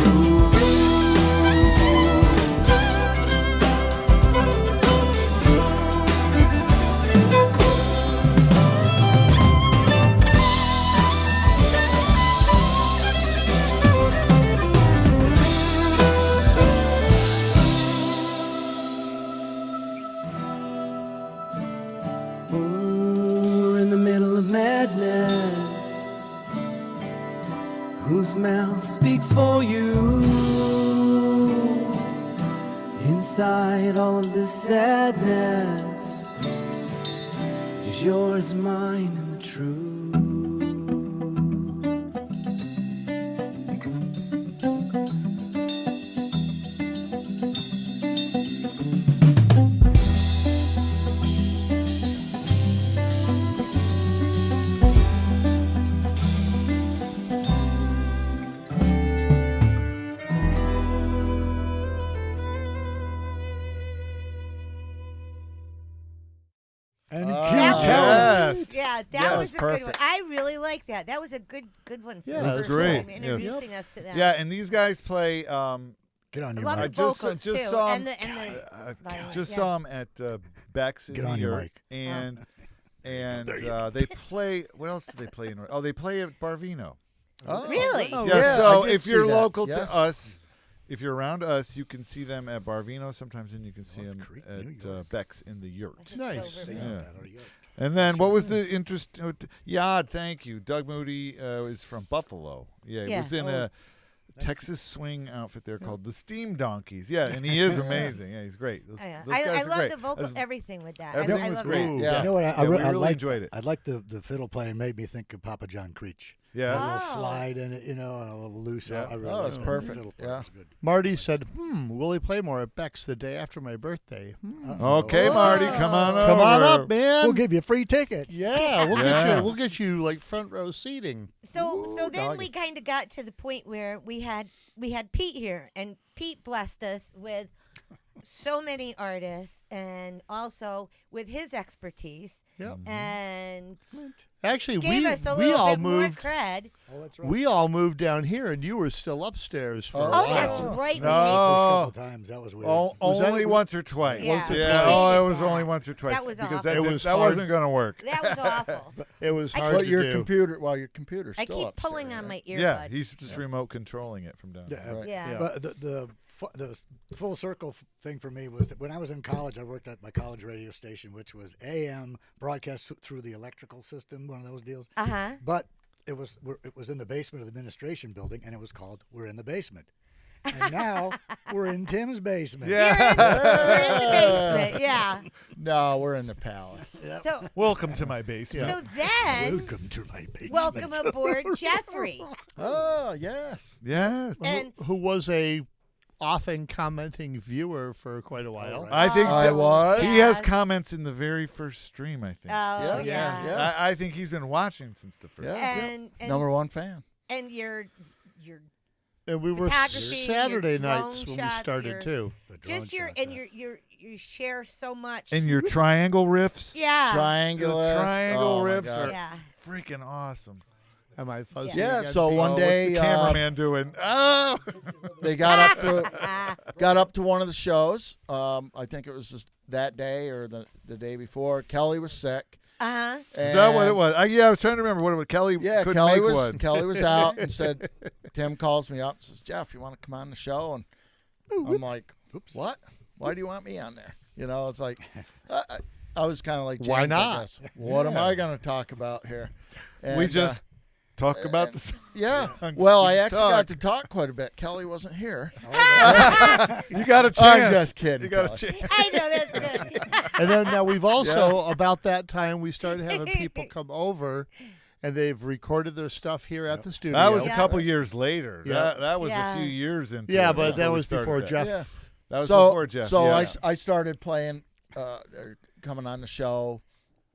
Whose mouth speaks for you? Inside all of this sadness, is yours, mine, and the truth. That was a good one. I really like that. That was a good one. For That's great. Introducing us to them. Yeah, and these guys play. Get on your I love mic. the vocals too. Saw and the just saw them at Beck's in Get New on your York, mic. and they play. What else do they play in? Oh, they play at Barvino. Oh, really? Oh, Yeah. So I did if see you're that. local Yes. to us, if you're around us, you can see them at Barvino sometimes, and you can see them Creek, New at York. Beck's in the Yurt. Nice. Yeah. And then what was the interest? Yad, thank you. Doug Moody is from Buffalo. Yeah, he was in a Texas swing outfit there called the Steam Donkeys. Yeah, and he is amazing. Yeah, he's great. Those guys I are love great. the vocals, everything with that. Everything I was love great. that. Yeah. You know what? I we really liked, enjoyed it. I liked the fiddle playing. Made me think of Papa John Creech. Yeah. A little slide in it, and a little loose. Yeah. I really Oh, liked it's the perfect. fiddle player. Yeah. It was good. Marty said, will he play more at Beck's the day after my birthday? Okay, Marty, come on over. Come on up, man. We'll give you free tickets. Yeah, we'll get you like front row seating. So then we kind of got to the point where we had Pete here, and Pete blessed us with so many artists, and also with his expertise, and actually gave us a we little all bit moved. more cred. Oh, that's right. We all moved down here, and you were still upstairs for a Oh, while. that's right. No. First couple times, that was weird. Only once or twice. Yeah. Was it Yeah, twice? it was only once or twice. That was because awful. It was that hard. wasn't going to work. That was awful. It was I hard But to your do. computer's I still keep upstairs, pulling on my earbud. Yeah, he's just remote controlling it from down there. Yeah. Right. Yeah. But the full circle thing for me was that when I was in college, I worked at my college radio station, which was AM broadcast through the electrical system, one of those deals. But it was in the basement of the administration building, and it was called "We're in the Basement." And now we're in Tim's basement. We're in the basement. Yeah. No, we're in the palace. So Welcome to my basement. so then Welcome to my basement. welcome aboard Jeffrey. Oh, yes. Yes. And who was a often commenting viewer for quite a while. I think I was. he has comments in the very first stream, I think. oh Yeah. yeah. I think he's been watching since the first. Yeah. And Number one fan. and your And we were photography, Saturday your drone nights when we shots, started your- too. The drone just your shots, and yeah. you share so much. And your triangle riffs. yeah. Triangle. The triangle oh, my riffs God. are Yeah. freaking awesome. Am I fuzzy? Yeah. again, So Pete? one day, What's the cameraman doing? Oh, they got up to one of the shows. I think it was just that day or the day before. Kelly was sick. Uh-huh. is that what it was? I was trying to remember what it was. Kelly couldn't Kelly make was one. Kelly was out and said, Tim calls me up and says, Jeff, you want to come on the show? And I'm like, what? Why do you want me on there? You know, it's like, I was kind of like, James, Why I not? guess. What am I going to talk about here? And, We just talk about the song. yeah. We Well, I just actually got talk. to talk quite a bit. Kelly wasn't here. You got a chance. I'm just kidding. You got a Kelly. chance. I know that's good. And then now we've also, about that time, we started having people come over, and they've recorded their stuff here at the studio. That was a Yeah. couple years later. Yeah. That was Yeah. a few years into Yeah, it but that before we was started before that. Jeff. Yeah. That was So, before Jeff. so yeah. I started playing, or coming on the show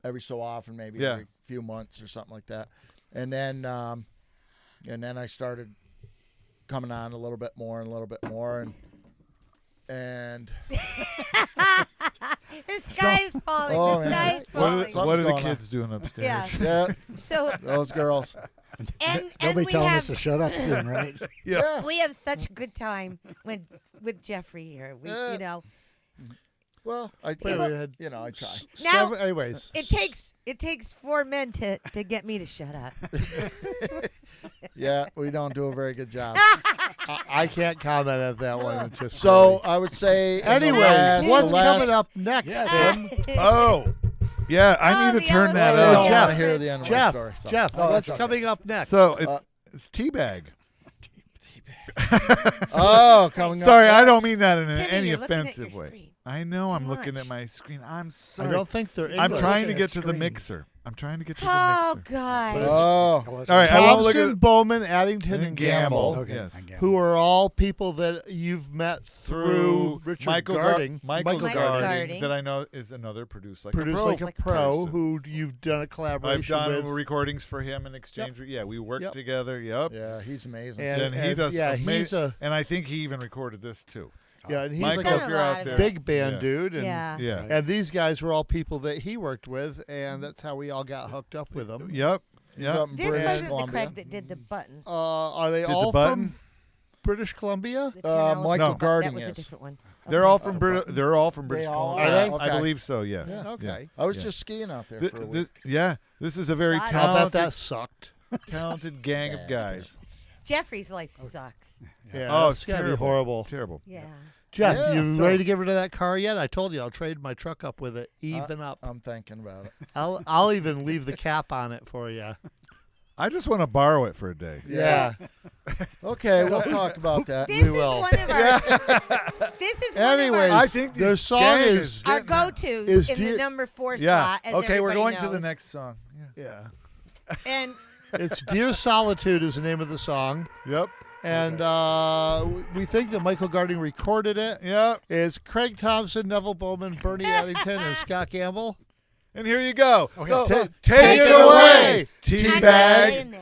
every so often, maybe Yeah. every few months or something like that. And then I started coming on a little bit more and a little bit more, and The sky's falling. Oh, the man. sky's falling. What are the going on. kids doing upstairs? Yeah. yeah, So those girls. and They'll be we telling have us to shut up soon, right? Yeah. we have such a good time with Jeffrey here. We Yeah. you know Well, I Wait, we had I try. now anyways, it takes 4 men to get me to shut up. Yeah, we don't do a very good job. I can't comment on that one. It's just So I would say, anyways, what's the last, coming up next, Tim? Oh, yeah. I need the to turn other that one. I up. don't Jeff. want to hear the end of my Jeff, story. So. Jeff, Oh, what's that's okay. coming up next? So it's Teabag. Oh, coming up. Sorry, I next. don't mean that in Timmy, any you're looking at offensive your way. screen. I know I'm Too looking much. at my screen. I'm I sorry. don't think they're I'm English. trying to Looking get at to the screen. mixer. I'm trying to get to Oh the mixer. God! Oh, All right, I won't look Thomson, at Bowman, Addington, and Gamble, Okay. Yes. I get it. who are all people that you've met through Richard Michael Garding, Michael Michael Garding, Garding. that I know is another producer like produced a pro. like a Like a pro, person. who you've done a I've collaboration done with. recordings for him in exchange. Yeah, we worked Yep. together. Yep. yeah, he's amazing. And he does. yeah, he's a and I think he even recorded this too. and he's Michael, like if done you're a lot out of there, big band yeah. dude, and Yeah. Yeah. and these guys were all people that he worked with, and that's how we all got hooked up with them. Yep. He's Yep. up in This British wasn't the Columbia. Craig that did the button. Are they Did the all button? from British Columbia? The Tennells. Michael No. Garding That was a is. different one. They're Okay. all from They're all from British all Columbia. are? Are they? I Okay. believe so. Yeah. Yeah. Okay. I was Yeah. just skiing out there for a week. This is a very I'll bet I'll bet talented, that sucked. talented gang of guys. Jeffrey's life sucks. Yeah, Oh, it's it's gotta be terrible. horrible. Terrible. Yeah. Jeff, Yeah, you so- ready to get rid of that car yet? I told you I'll trade my truck up with it. Even up. I'm thinking about it. I'll even leave the cap on it for you. I just want to borrow it for a day. Yeah. Okay, we'll talk about that. This is will. one of our. This is one Anyways, of I think their this song gang is our getting- go-tos is in the dear- number 4 Yeah. slot. As Okay, we're everybody going to the knows. next song. yeah. And It's Dear Solitude is the name of the song. Yep. And we think that Michael Garding recorded it. Yep. It's Craig Thomson, Neville Bowman, Bernie Addington, and Scott Gamble. And here you go. So Take it away, I'm Teabag. playing that.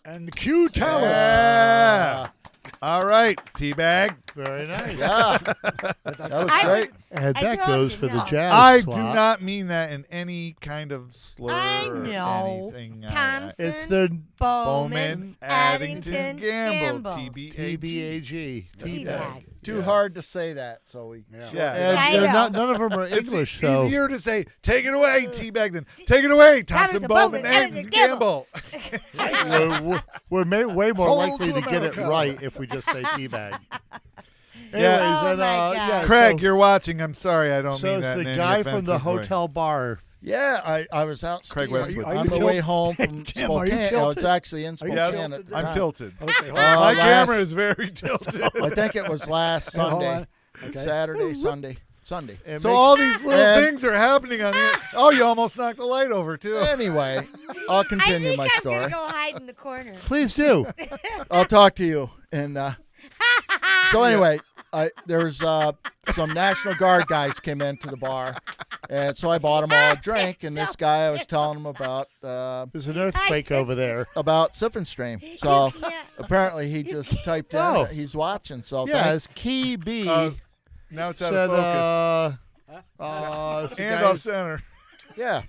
And cue talent. Yeah. All right, Teabag. Very nice. Yeah. That was great. And I that told goes you, for the no. jazz I slot. do not mean that in any kind of slur. I or know. anything. Thomson, It's the Bowman, Addington, Addington, Gamble. Gamble. TBAG. Teabag. Too hard to say that, so we. Yeah. And I they're know. none of them are It's English, so easier to say, take it away, Teabag, than take it away, Thomson, Thomson, Bowman, Bowman, Addington, Addington, Gamble. we're way more Hold likely to to get it America. right if we just say teabag. Anyways, Yeah. Oh, and, my God. yeah, Craig, so, you're watching. I'm sorry, I don't so mean it's that the in any guy from the offensive way. hotel bar. Yeah, I was out Craig skiing Westwood. on Are you the way home from Tim, are you Spokane. I was tilted? actually in Are you Spokane Yes, at the I'm time. tilted. Okay, hold Uh, on. My last- camera is very tilted. I think it was last Hold Sunday, on. Okay. Saturday, Sunday. And So make- all these little And- things are happening on here. Oh, you almost knocked the light over too. Anyway, I'll I continue think my I'm story. gonna go hide in the corner. Please do. I'll talk to you. And so anyway, there was some National Guard guys came into the bar, and so I bought them all a drink. And this guy, I was telling him about There's an earthquake over there. Sip and Stream. So Yeah. apparently he just typed in Oh. that he's watching. So Yeah, thank- it's Key B Now it's out said, of focus. some And guys- off center. yeah,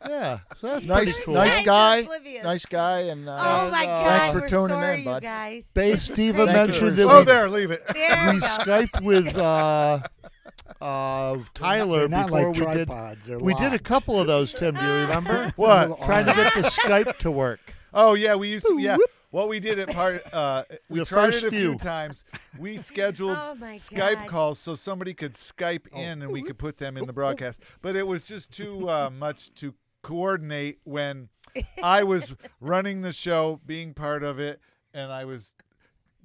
Yeah, so that's nice, pretty cool. nice Guys are guy, oblivious. nice guy, and Oh my God! thanks for we're tuning sorry, in, you bud. guys. Bay Steve Thank you. mentioned that Oh, we, there, leave it. There we we go. Skyped with Tyler They're not before like we did. tripods. They're We did a locked. couple of those, Tim. Do you remember? What? Trying to get the Skype to work. Oh yeah, we used to. Yeah, what we did at part. We The tried it first a few few. times. We scheduled Oh, my Skype God. calls so somebody could Skype in and we could put them in the broadcast. But it was just too much to coordinate when I was running the show, being part of it, and I was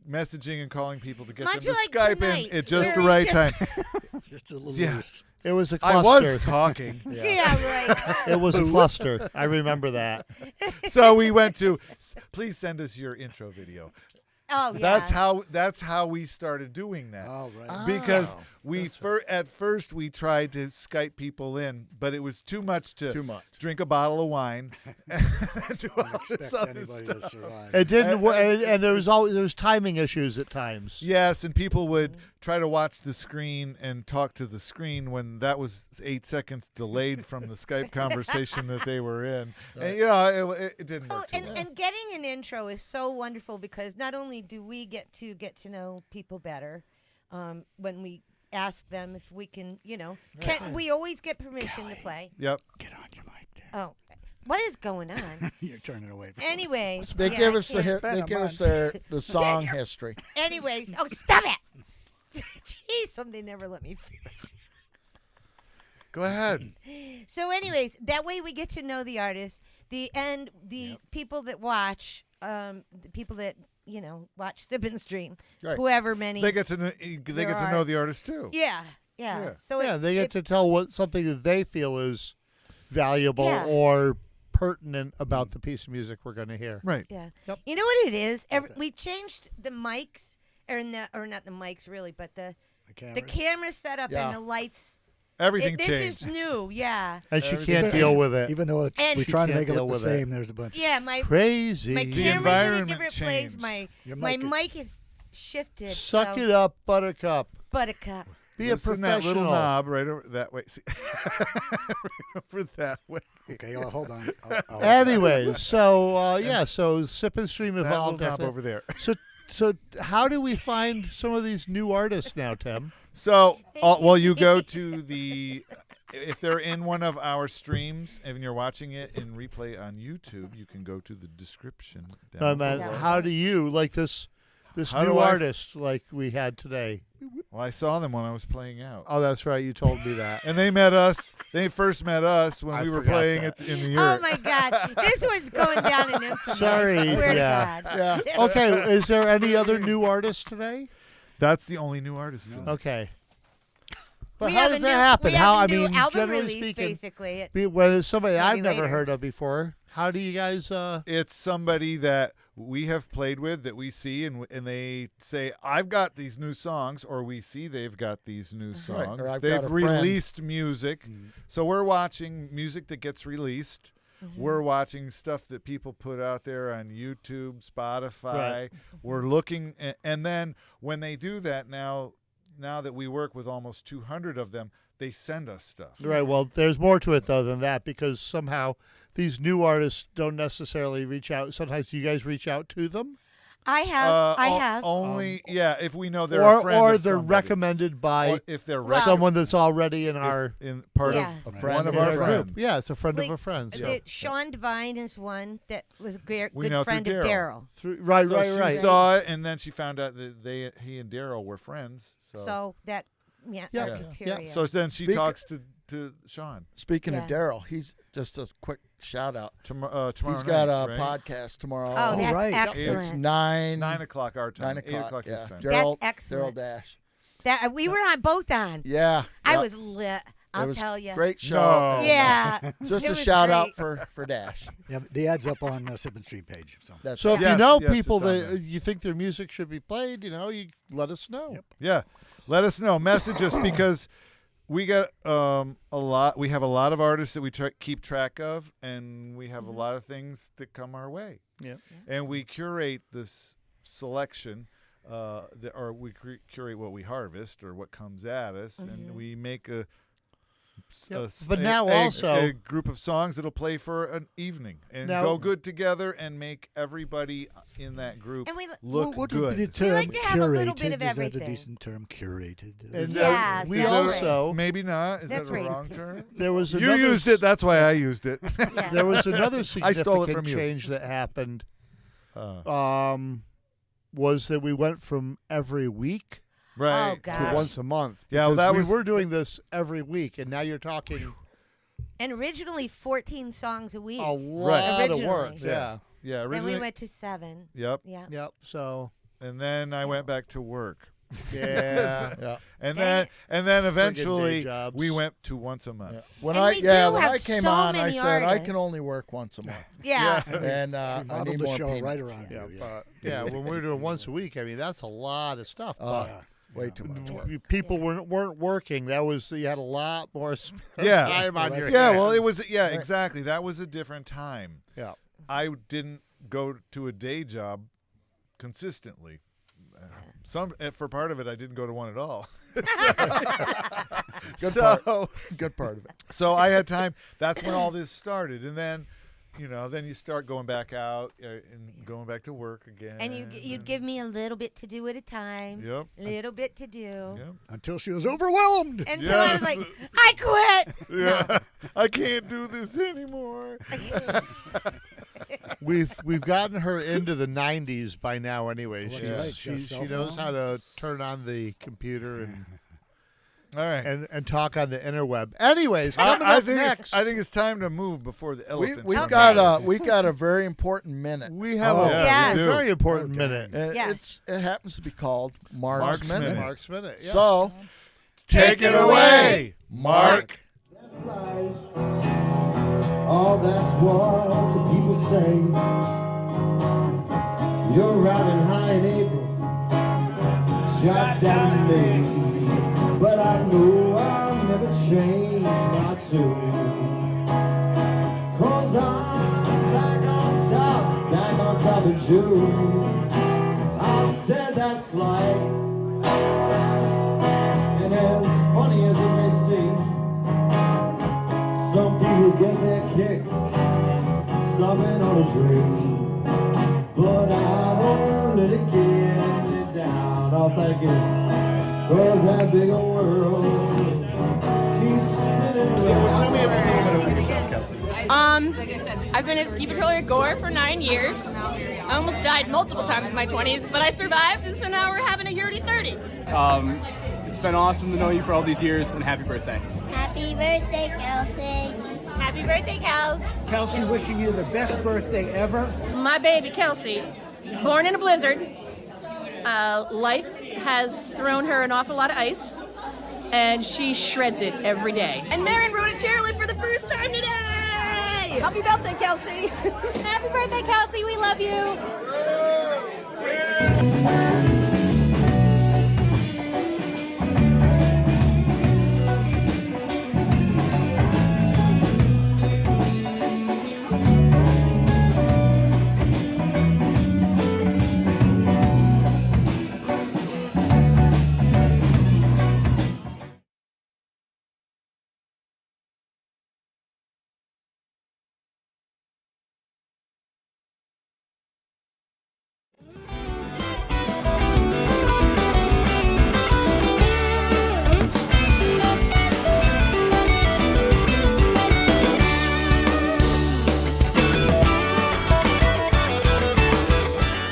messaging and calling people to get Much them to like Skype tonight, in at just where the we right just- time. It's a little Yeah. loose. It was a I cluster. was talking. Yeah, right. It was a cluster. I remember that. So we went to, please send us your intro video. Oh yeah. That's how we started doing that. Oh, right. Because at first we tried to Skype people in, but it was too much to Too much. drink a bottle of wine and do all this Expect other anybody stuff. to survive. It didn't, and there was timing issues at times. Yes, and people would try to watch the screen and talk to the screen when that was 8 seconds delayed from the Skype conversation that they were in. And it didn't Well, work too well. and getting an intro is so wonderful because not only do we get to know people better when we ask them if we can, we always get permission to play. Yep. Get on your mic there. Oh, what is going on? You're turning away from Anyways, They yeah, give I us can't- they give us the song history. Anyways, oh stop it! Jeez, something never let me finish. Go ahead. So, anyways, that way we get to know the artist, the people that watch, the people that watch Sip and Stream, Right. whoever many. They get to know the artist too. Yeah. Yeah. So Yeah, they get to tell something that they feel is valuable Yeah. or pertinent about the piece of music we're going to hear. Right. Yeah. Yep. You know what it is? We changed the mics, or not the mics really, but the camera setup Yeah. and the lights. Everything This changed. is new, yeah. And she Everything- can't deal with it. Even though And- we're trying to She make it can't look the deal with it. same, there's a bunch. Yeah, my Crazy. my The camera's in a environment different place. changed. Your My mic is- mic is shifted. Suck so, it up, Buttercup. Buttercup. Be a Loosen that little professional. knob right over that way. See? over that way. Okay, hold on. Anyways, so Sip and Stream That little evolved. knob after- over there. So how do we find some of these new artists now, Tim? So, you go to the, if they're in one of our streams and you're watching it in replay on YouTube, you can go to the description. down below. How do you like this How new do I- artist like we had today? Well, I saw them when I was playing out. Oh, that's right. You told me that. And they met us. They first met us when I we were forgot playing that. in the Oh yurt. my God, this one's going down in infamy. Sorry, I swear yeah. to God. Yeah. Okay, is there any other new artists today? That's the only new artist. Okay. But We how have does a that new- happen? we How have I a new mean, album generally release, speaking, basically. when it's somebody I've Maybe never later. heard of before, how do you guys? It's somebody that we have played with that we see and they say, I've got these new songs, or we see they've got these new Right, songs. or I've They've got a friend. released music. So we're watching music that gets released. We're watching stuff that people put out there on YouTube, Spotify. Right. We're looking, and then when they do that now that we work with almost 200 of them, they send us stuff. Right. Well, there's more to it though than that, because somehow these new artists don't necessarily reach out. Sometimes you guys reach out to them. I have. Only, if we know they're a friend or of they're somebody. recommended by Or if they're someone that's already in our part Yes. of friend one of in our our group. friends. Yeah, it's a friend Like, of a friend. So. Sean Devine is one that was a good know friend through of Daryl. Daryl. Right, So right. she saw it, and then she found out that he and Daryl were friends. So that, Yeah. our criteria. So then she talks to Sean. Speaking of Yeah. Daryl, he's just a quick shout out. Tomorrow He's got night, a right? podcast tomorrow. Oh, that's right. excellent. It's 9 o'clock our time. 9 8 o'clock yeah. his time. Daryl, That's excellent. Daryl Dash. That we were on both on. Yeah. I yeah. was lit. It I'll was tell you. Great show. No. And, Yeah. just It a was shout out great. for Dash. Yeah, the ad's up on the Sip and Stream page. So That's So if Yes, you know yes, people it's on that there. you think their music should be played, you let us know. Yep. Yeah, let us know. Message us, because we got a lot. We have a lot of artists that we keep track of, and we have a lot of things that come our way. Yeah. And we curate this selection, or we curate what we harvest or what comes at us, and we make But now also- a group of songs that'll play for an evening and Now- go good together and make everybody in that group And we look what good. would be the We term like to have a little curated? bit of Is that everything. a decent term? Curated. And Yes, we that's also Maybe not. Is That's that the right. wrong term? there was You another used it. That's why I used it. Yeah. there was another I stole it significant from you. change that happened. Was that we went from every week Right. Oh, to gosh. once a month. Yeah, well, because that we was- were doing this every week, and now you're talking And originally 14 songs a week. a lot of work. Originally. Yeah. Yeah. Then Originally. we went to 7. Yep. Yeah. Yep. So And then I went back to work. yeah. yeah. And Dang then day eventually jobs. we went to once a month. Yeah. When And I we do when have I came so on, I many said I artists. can only work once a month, Yeah. and I Modeled need the more show peanuts. right around Yeah, you. but yeah, when we were doing once a week, I mean that's a lot of stuff. Oh, but way too much work. people weren't working. That was you had a lot more spare Yeah. time on your Yeah. hands. Well, it was. Yeah. Exactly. That was a different time. Yeah. I didn't go to a day job consistently. For part of it, I didn't go to one at all. Good so, Good part of it. So I had time. That's when all this started, and then, then you start going back out and going back to work again. And you'd give me a little bit to do at a time. Yep. Little bit to do. Yep. Until she was overwhelmed. Until I was like, I quit. Yeah. I can't do this anymore. We've gotten her into the 90s by now. Anyway, Well, she that's right. she, Got a cell she knows phone. how to turn on the computer and All right. and talk on the interweb. Anyways, coming I up think next, I think it's time to move before the elephants. We've come got out. we've got a very important minute. we have Oh, a yeah, we do. very important Oh, minute. And Yes. it happens to be called Mark's Mark's Minute. Minute. Mark's minute. Yes. So Take it away, Mark. Oh, that's what the people say. You're riding high in April, shot down in May. But I know I'll never change my tune. 'Cause I'm back on top of June. I said that's life. And as funny as it may seem, some people get their kicks stomping on a dream. But I don't let it get me down. I'll thank you, 'cause that big old world keeps spinning round. I've been a ski patroller at Gore for 9 years. I almost died multiple times in my 20s, but I survived, and so now we're having a yurty 30. It's been awesome to know you for all these years, and happy birthday. Happy birthday, Kelsey. Happy birthday, Kels. Kelsey, wishing you the best birthday ever. My baby, Kelsey, born in a blizzard. Life has thrown her an awful lot of ice, and she shreds it every day. And Marin rode a chairlift for the first time today! Happy birthday, Kelsey! Happy birthday, Kelsey. We love you.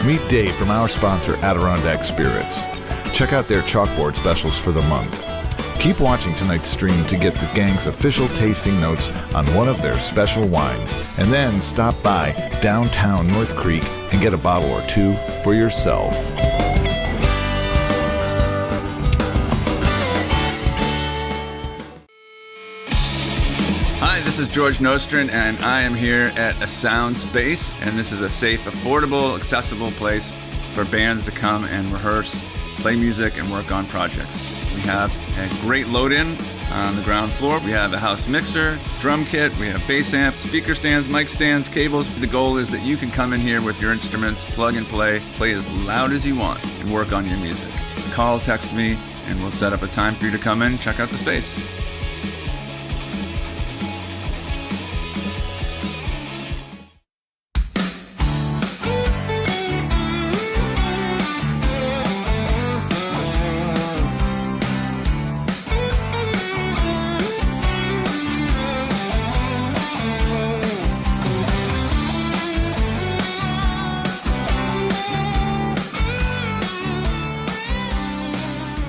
Meet Dave from our sponsor, Adirondack Spirits. Check out their chalkboard specials for the month. Keep watching tonight's stream to get the gang's official tasting notes on one of their special wines. And then stop by downtown North Creek and get a bottle or two for yourself. Hi, this is George Nostrin, and I am here at A Sound Space, and this is a safe, affordable, accessible place for bands to come and rehearse, play music, and work on projects. We have a great load-in on the ground floor. We have a house mixer, drum kit, we have bass amp, speaker stands, mic stands, cables. The goal is that you can come in here with your instruments, plug and play as loud as you want, and work on your music. Call, text me, and we'll set up a time for you to come in and check out the space.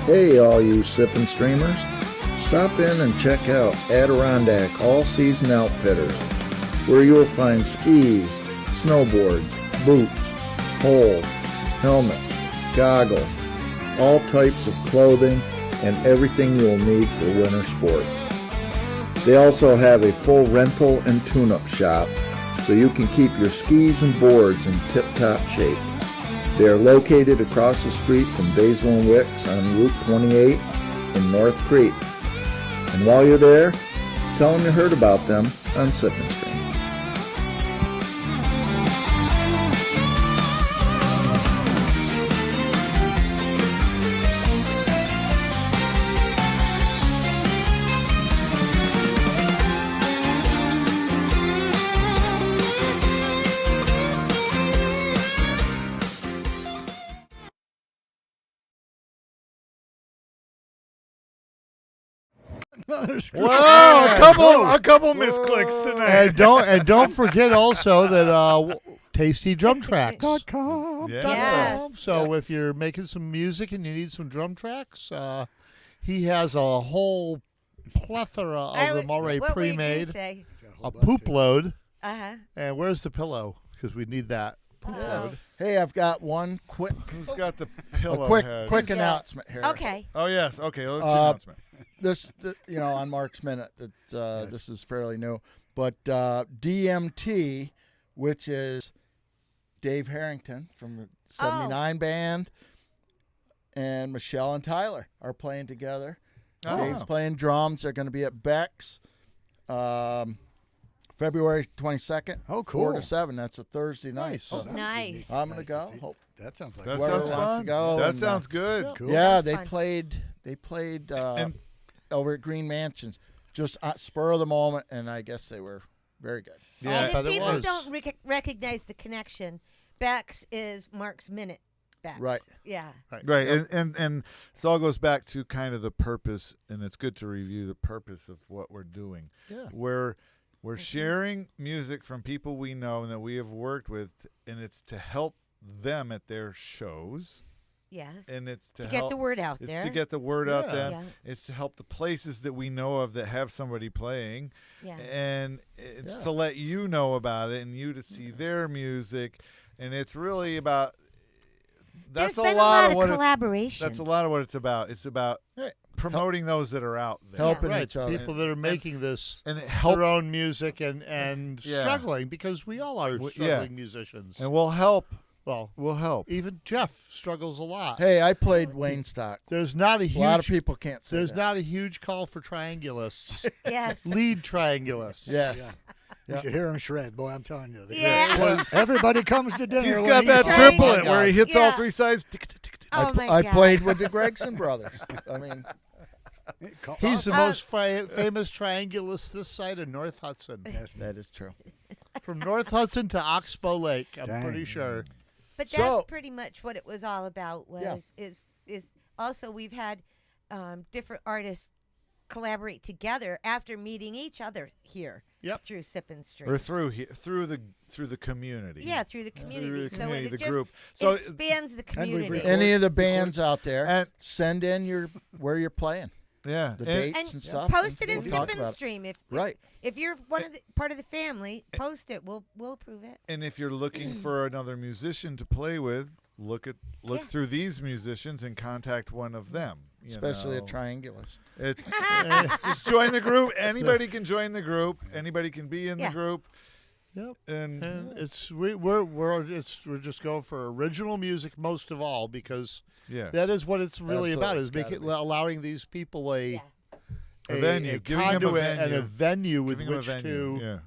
Hey, all you sipping streamers. Stop in and check out Adirondack All-Season Outfitters, where you'll find skis, snowboards, boots, poles, helmets, goggles, all types of clothing, and everything you'll need for winter sports. They also have a full rental and tune-up shop, so you can keep your skis and boards in tip-top shape. They are located across the street from Basil and Wicks on Route 28 in North Crete. And while you're there, tell them you heard about them on Sippin' Stream. Wow, a couple misclicks tonight. And don't forget also that Tasty Drum Tracks. Yes. So if you're making some music and you need some drum tracks, he has a whole plethora of them already what were you gonna pre-made. say? A poop load. Uh-huh. And where's the pillow? Because we need that. Poop load. Hey, I've got one quick. Who's got the pillow? Quick announcement here. Okay. Oh yes. Okay. Let's do announcement. This, on Mark's Minute, that this is fairly new, but DMT, which is Dave Harrington from the '79 band, and Michelle and Tyler are playing together. Oh. Dave's playing drums. They're going to be at Beck's, February 22nd. Oh, cool. 4 to 7. That's a Thursday night. Nice. So Nice. I'm going to go. Hope That sounds like That whoever sounds wants fun. to go. That And, sounds good. cool. Yeah, That's they fun. played over at Green Mansions, just spur of the moment, and I guess they were very good. Yeah, And but if it people was. don't recognize the connection, Beck's is Mark's Minute. Beck's. Right. Yeah. Right, and this all goes back to kind of the purpose, and it's good to review the purpose of what we're doing. Yeah. We're sharing music from people we know and that we have worked with, and it's to help them at their shows. Yes. And it's to get help, the word out it's there. to get the word out there. Yeah. It's to help the places that we know of that have somebody playing. Yeah. And it's to let you know about it and you to see their music. And it's really about There's that's been a lot of of what collaboration. that's a lot of what it's about. It's about promoting those that are out there. Helping Right, each other. people that are making this and it help their own music and Yeah. struggling, because we all are struggling musicians. And we'll help. Well, we'll help. Even Jeff struggles a lot. Hey, I played Wayne Stock. There's not a huge. lot of people can't say There's that. not a huge call for triangulists. Yes. Lead triangulists. Yes. Yeah. You should hear him shred, boy. I'm telling you. Yeah. Everybody comes to dinner. He's when got that he's triplet where he hits all Yeah. three sides. Oh my I God. played with the Gregson brothers. I mean, He's the most famous triangulist this side of North Hudson. Yes, that is true. From North Hudson to Oxbow Lake, I'm Dang. pretty sure. But that's So- pretty much what it was all about. Was Yeah. is also we've had different artists collaborate together after meeting each other here. Yep. Through Sip and Stream. Or through the community. Yeah, through the community. Through the So community, it the just group. So expands the community. Any of the bands out there, and send in where you're playing. Yeah, the dates and stuff. Post it in we'll Sip and Stream. If you're part of the family, post it. We'll approve it. And if you're looking for another musician to play with, look through these musicians and contact one of them. Especially at Triangulus. Just join the group. Anybody can join the group. Anybody can be in the group. Yep. And we're just going for original music most of all, because that is what it's really about, is allowing these people a venue, conduit and a venue with Giving them which a venue,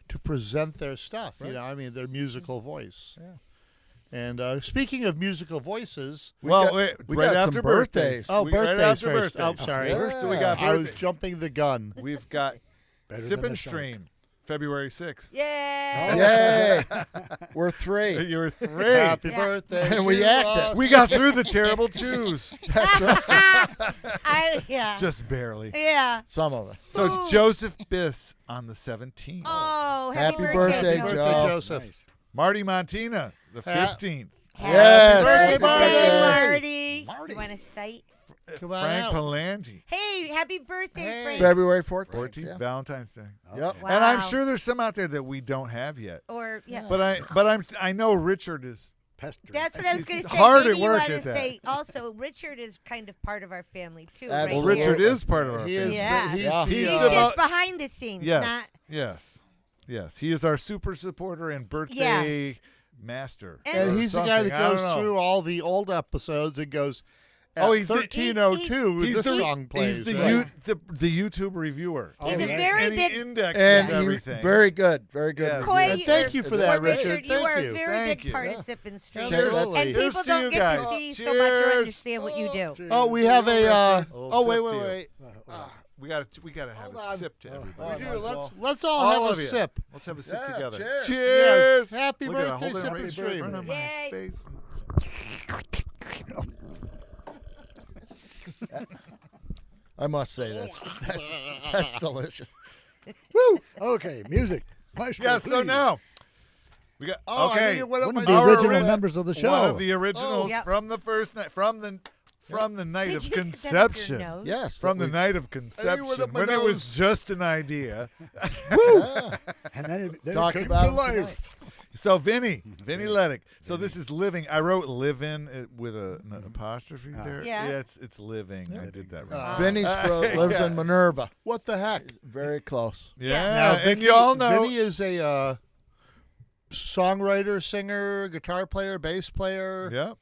to present their stuff. Right. Their musical voice. Yeah. And speaking of musical voices, we got after some birthdays. Oh, Right birthdays after first. birthdays. Oh, sorry. Yeah. So we got I was birthday- jumping the gun. We've got Sip than and a shark. Stream, February 6th. Yay! Yay! We're 3. You're 3. Happy birthday. And we to acted. us. We got through the terrible twos. That's right. Just barely. Yeah. Some of us. So Joseph Biss on the 17th. Oh, Happy birthday, Happy birthday, Joe. Joseph. Nice. Marty Montina, the 15th. Yes. Happy Marty. Marty. You want to cite? Come on Frank out. Palangi. Hey, happy birthday, Frank. February 14th. 14th, Valentine's Day. Yep. Wow. And I'm sure there's some out there that we don't have yet. Or yeah. But I know Richard is pestering. That's what I was going to say. hard Maybe at you work want to at that. say also Richard is kind of part of our family too. Absolutely. Right Well, here. Richard is part of our He family. is. Yeah. He's He's the just behind the scenes, not. Yes. He is our super supporter and birthday Yes. master. And or he's the guy that something. I don't goes know. through all the old episodes and goes, at he's the- 1302, He's this the song plays. He's the right? the YouTube reviewer. He's a And very and big- he indexes And everything. very good. Very good. Yes. review. Coy, And thank you for that, Richard. You Thank are you. a very Thank big you. part Yeah. of Sip and Stream. Absolutely. And Cheers people to don't you get guys. to see so much or Cheers. understand what you do. Oh, we have a. Little wait, sip wait, to you. wait. We gotta have a sip to everybody. We do. Let's all have a of you. sip. Let's have a sip Yeah, together. cheers. Cheers. Happy Look at it, birthday, hold it Sip right and there in Stream. front of my Yay. face. I must say that's delicious. Woo! Okay, music. Maestro, Yeah, so please. now we got Oh, I okay. need one of One my of the Our original ori- members of the show. One of the originals Yep. from the first night, from the night Did of you set up your conception. nose? Yes. From the we- night of up conception, my when it was nose. just an idea. Yeah. And then it Talk came about to him life. So Vinnie Leddick. So this is living. I wrote "living" with an apostrophe there. Yeah. It's living. I did that right. Vinny's lives in Minerva. What the heck? Very close. Yeah, Now, and you all know Vinny is a songwriter, singer, guitar player, bass player. Yep.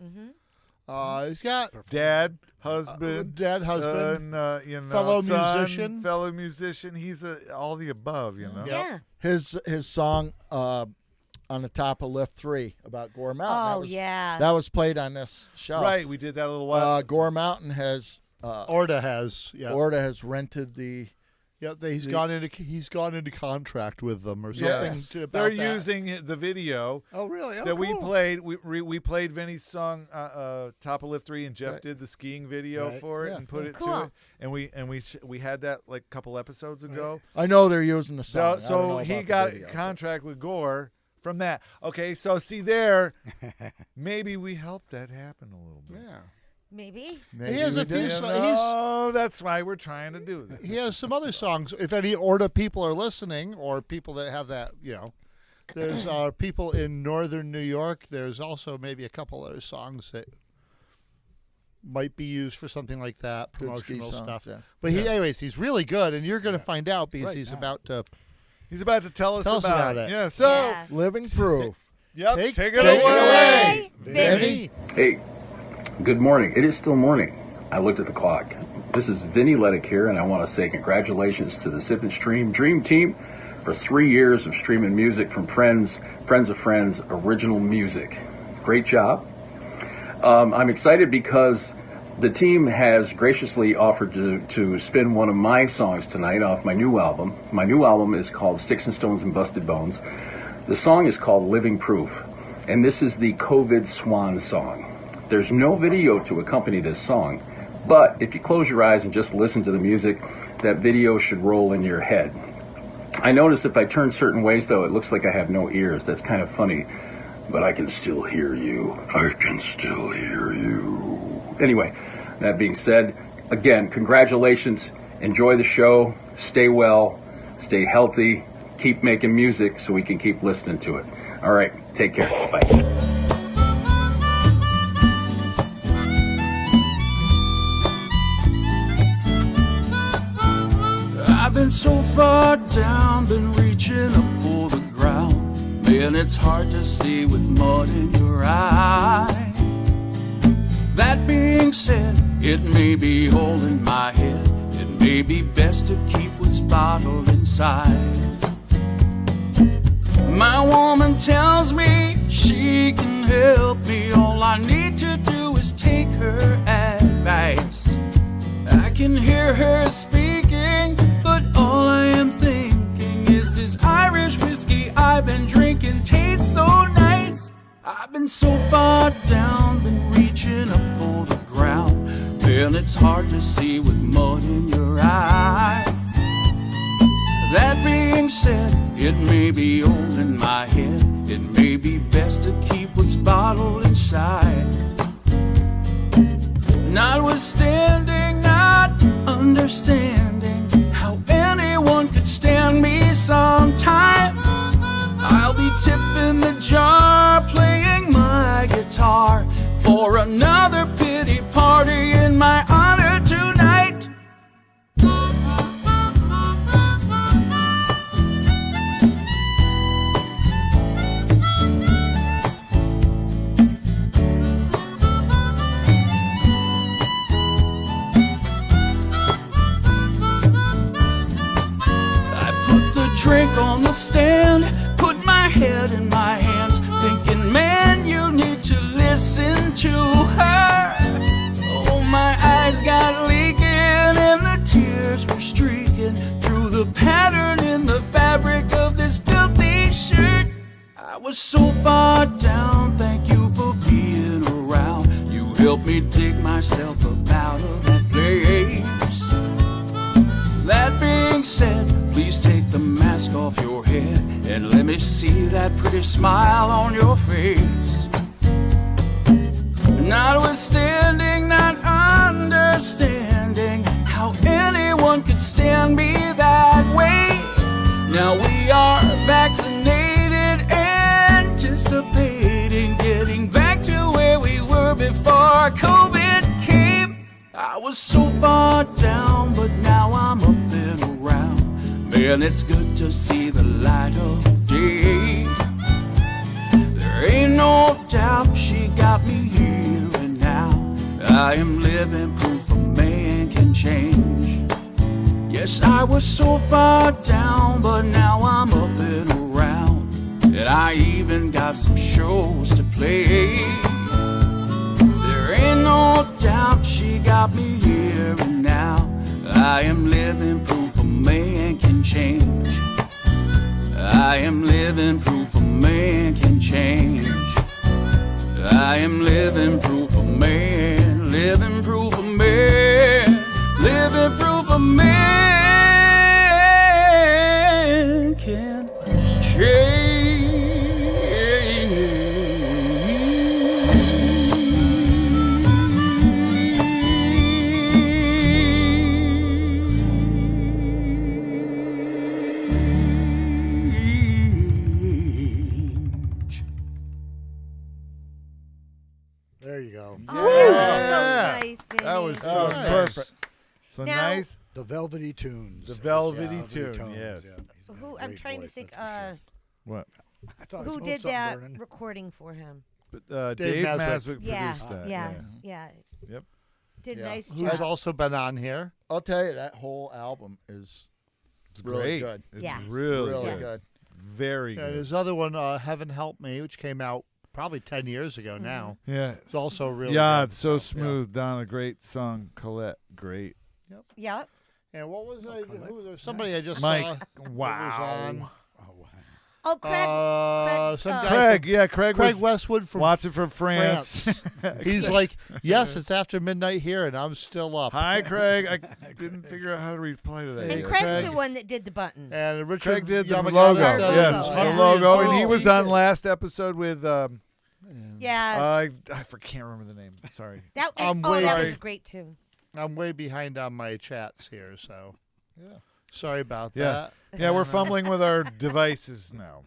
He's got Dad, husband, husband, fellow fellow musician, fellow musician. He's all the above, you know. Yeah. His song on the top of Lift 3 about Gore Mountain. Oh, yeah. That was played on this show. Right, we did that a little while. Gore Mountain has Orda has rented the. Yeah, he's gone into contract with them or something. Yes. About They're that. using the video. Oh, really? Oh, that we cool. played. We played Vinny's song "Top of Lift 3," and Jeff did the skiing video for it and put it to it. And we had that like a couple episodes ago. I know they're using the song. I don't So know he about got the video, a contract with Gore from that. Okay, so see there, maybe we helped that happen a little bit. Yeah. Maybe. He has a few. Oh, that's why we're trying to do this. He has some other songs. If any Orda people are listening, or people that have that, there's people in northern New York. There's also maybe a couple other songs that might be used for something like that, Good ski promotional songs, stuff. yeah. But anyways, he's really good, and you're going to find out because Right he's now. about to. He's about to tell us Tell us about it. it. Yeah. So, Yeah. Living proof. yep. Take Take it it away, Vinny. Hey, good morning. It is still morning. I looked at the clock. This is Vinnie Leddick here, and I want to say congratulations to the Sip and Stream Dream Team for 3 years of streaming music from friends of friends, original music. Great job. I'm excited because the team has graciously offered to spin one of my songs tonight off my new album. My new album is called Sticks and Stones and Busted Bones. The song is called Living Proof, and this is the COVID Swan song. There's no video to accompany this song, But if you close your eyes and just listen to the music, that video should roll in your head. I notice if I turn certain ways, though, it looks like I have no ears. That's kind of funny. But I can still hear you. I can still hear you. Anyway, that being said, again, congratulations. Enjoy the show. Stay well. Stay healthy. Keep making music so we can keep listening to it. All right. Take care. Bye. I've been so far down, been reaching up for the ground. Man, it's hard to see with mud in your eye. That being said, it may be holding my head. It may be best to keep what's bottled inside. My woman tells me she can help me. All I need to do is take her advice. I can hear her speaking, but all I am thinking is this Irish whiskey I've been drinking tastes so nice. I've been so far down, been reaching up for the ground. Well, it's hard to see with mud in your eye. That being said, it may be old in my head. It may be best to keep what's bottled inside. Notwithstanding, not understanding how anyone could stand me sometimes. I'll be tipping the jar, playing my guitar for another pity party in my honor tonight. Drink on the stand, put my head in my hands, thinking, man, you need to listen to her. Oh, my eyes got leaking and the tears were streaking through the pattern in the fabric of this filthy shirt. I was so far down, thank you for being around. You helped me dig myself up out of that place. That being said, please take the mask off your head and let me see that pretty smile on your face. Notwithstanding, not understanding how anyone could stand me that way. Now we are vaccinated, anticipating getting back to where we were before COVID came. I was so far down, but now I'm up and around. Man, it's good to see the light of day. There ain't no doubt she got me here and now. I am living proof a man can change. Yes, I was so far down, but now I'm up and around. And I even got some shows to play. There ain't no doubt she got me here and now. I am living proof a man can change. I am living proof a man can change. I am living proof a man, living proof a man, living proof a man can change. Perfect. So now, nice. The Velvety Tunes. The Velvety Tune, yes. Yeah. Who I'm trying to think. What? Who did that recording for him? Dave Maswick yeah, produced that. Yeah. Yep. Did a nice job. Who's also been on here. I'll tell you, that whole album is really good. It's really good. Very good. His other one, Heaven Help Me, which came out probably 10 years ago now. Yeah. It's also really good. It's so smooth. Donna, great song. Colette, great. Yep. And what was I? Who, there was somebody I just Mike. saw. Wow. Was on. Oh, Craig some guy. Craig, yeah, Craig was Westwood from watching from France. He's like, yes, it's after midnight here, and I'm still up. Hi, Craig. I didn't figure out how to reply to that. And Craig's the one that did the button. And Richard Craig did the Yamagata logo. said Yes, it's the hungry logo, and and he full. was on last episode with. Yes. I can't remember the name. Sorry. That I'm that way- was great too. I'm way behind on my chats here, so yeah. Sorry about Yeah, that. yeah, we're fumbling with our devices now.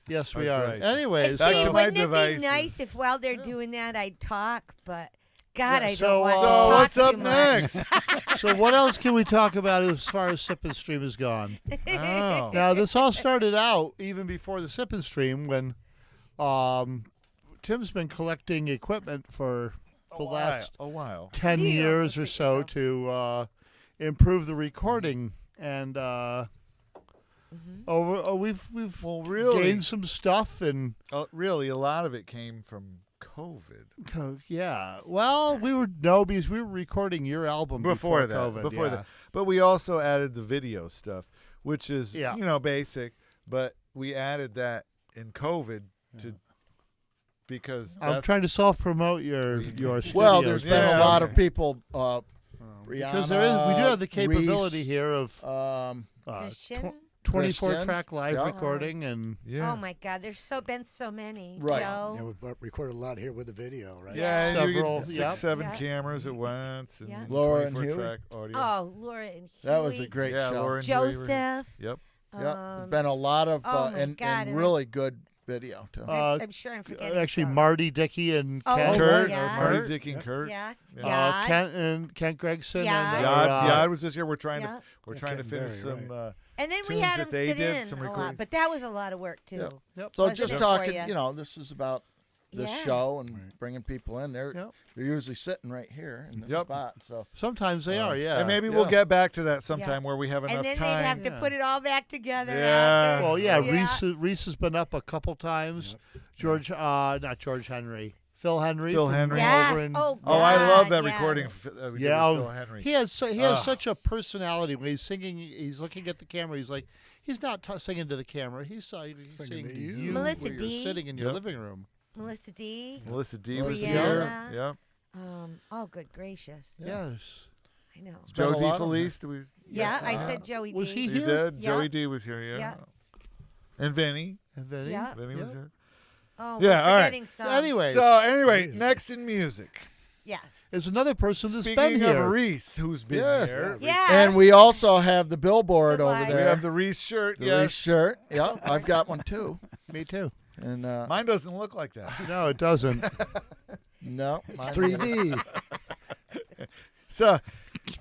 Yes, Our we are. devices. Anyways, Back to my Wouldn't it devices. be nice if while they're doing that I'd talk? But God, I so, don't want to so talk what's up too much. next? So what else can we talk about as far as Sip and Stream is gone? Oh. Now this all started out even before the Sip and Stream when Tim's been collecting equipment for the last a while. 10 years or so to improve the recording, and we've really gained some stuff, and really a lot of it came from COVID. Yeah, well, because we were recording your album before that. COVID. Before yeah. that, but we also added the video stuff, which is basic. But we added that in COVID to because I'm trying to self-promote your studio. Well, there's been a lot of people. Because we do have the capability Rees, here of Christian? 24-track live recording, and Oh my God, there's been so many. Right. Joe. Yeah, we've recorded a lot here with the video, right? Yeah, Several, you yep. get 7 Yeah. cameras at once, and Yeah. Laura and 24-track audio. Oh, Laura and Huey. That was a great show. Laura and Huey were- Joseph. Yep. Yeah, there's been a lot of oh my and God, and really good video too. I'm sure I'm forgetting. actually some. Marty Dickey and Oh, Kent. Kurt, yeah. Marty, Dick, and Kurt. Yes. Yeah. Kent Gregson. Yeah. And, Yad was just here. We're trying Yeah. to trying to Kent finish Berry, some. And then we tunes had that him they sit did, in some a lot, recordings. but that was a lot of work too. Yep. Yep. So Wasn't just it for talking, ya? this is about this Yeah. show and bringing people in. They're usually sitting right here in this Yep. spot. So Sometimes they are, yeah. And maybe we'll get back to that sometime Yeah. where we have enough And then time. they'd have to put it all back together. Yeah. After. Well, yeah, Rees has been up a couple times. George, not George Henry, Phil Henry. Phil from Henry. Yes. over in- Oh, Oh, I love that God, yes. recording. We did yeah, with Phil Henry. he has such a personality when he's singing. He's looking at the camera. He's like, he's not singing to the camera. He's singing to you. Melissa where you're D. sitting in your Yep. living room. Melissa D. Melissa D was Rihanna. here. Yep. Oh, good gracious. Yes. I know. Joe been a D. lot of Felice. Do we? Yeah, I said Joey D. Was he You here? did. Yeah. Joey D. was here. Yeah. Yeah. And Vinnie. And Vinnie. Yeah. Vinnie was here. Oh, Yeah, we're all right. forgetting some. Anyways, So anyway, next in music. Yes. there's another person that's Speaking been of here. Rees, who's been Yes. here. Yes. and we also have the billboard The over live. We there. have the Rees shirt. the Yes. Rees shirt. Yeah, I've got one too. Me too. And Mine doesn't look like that. No, it doesn't. no, It's mine- 3D. So,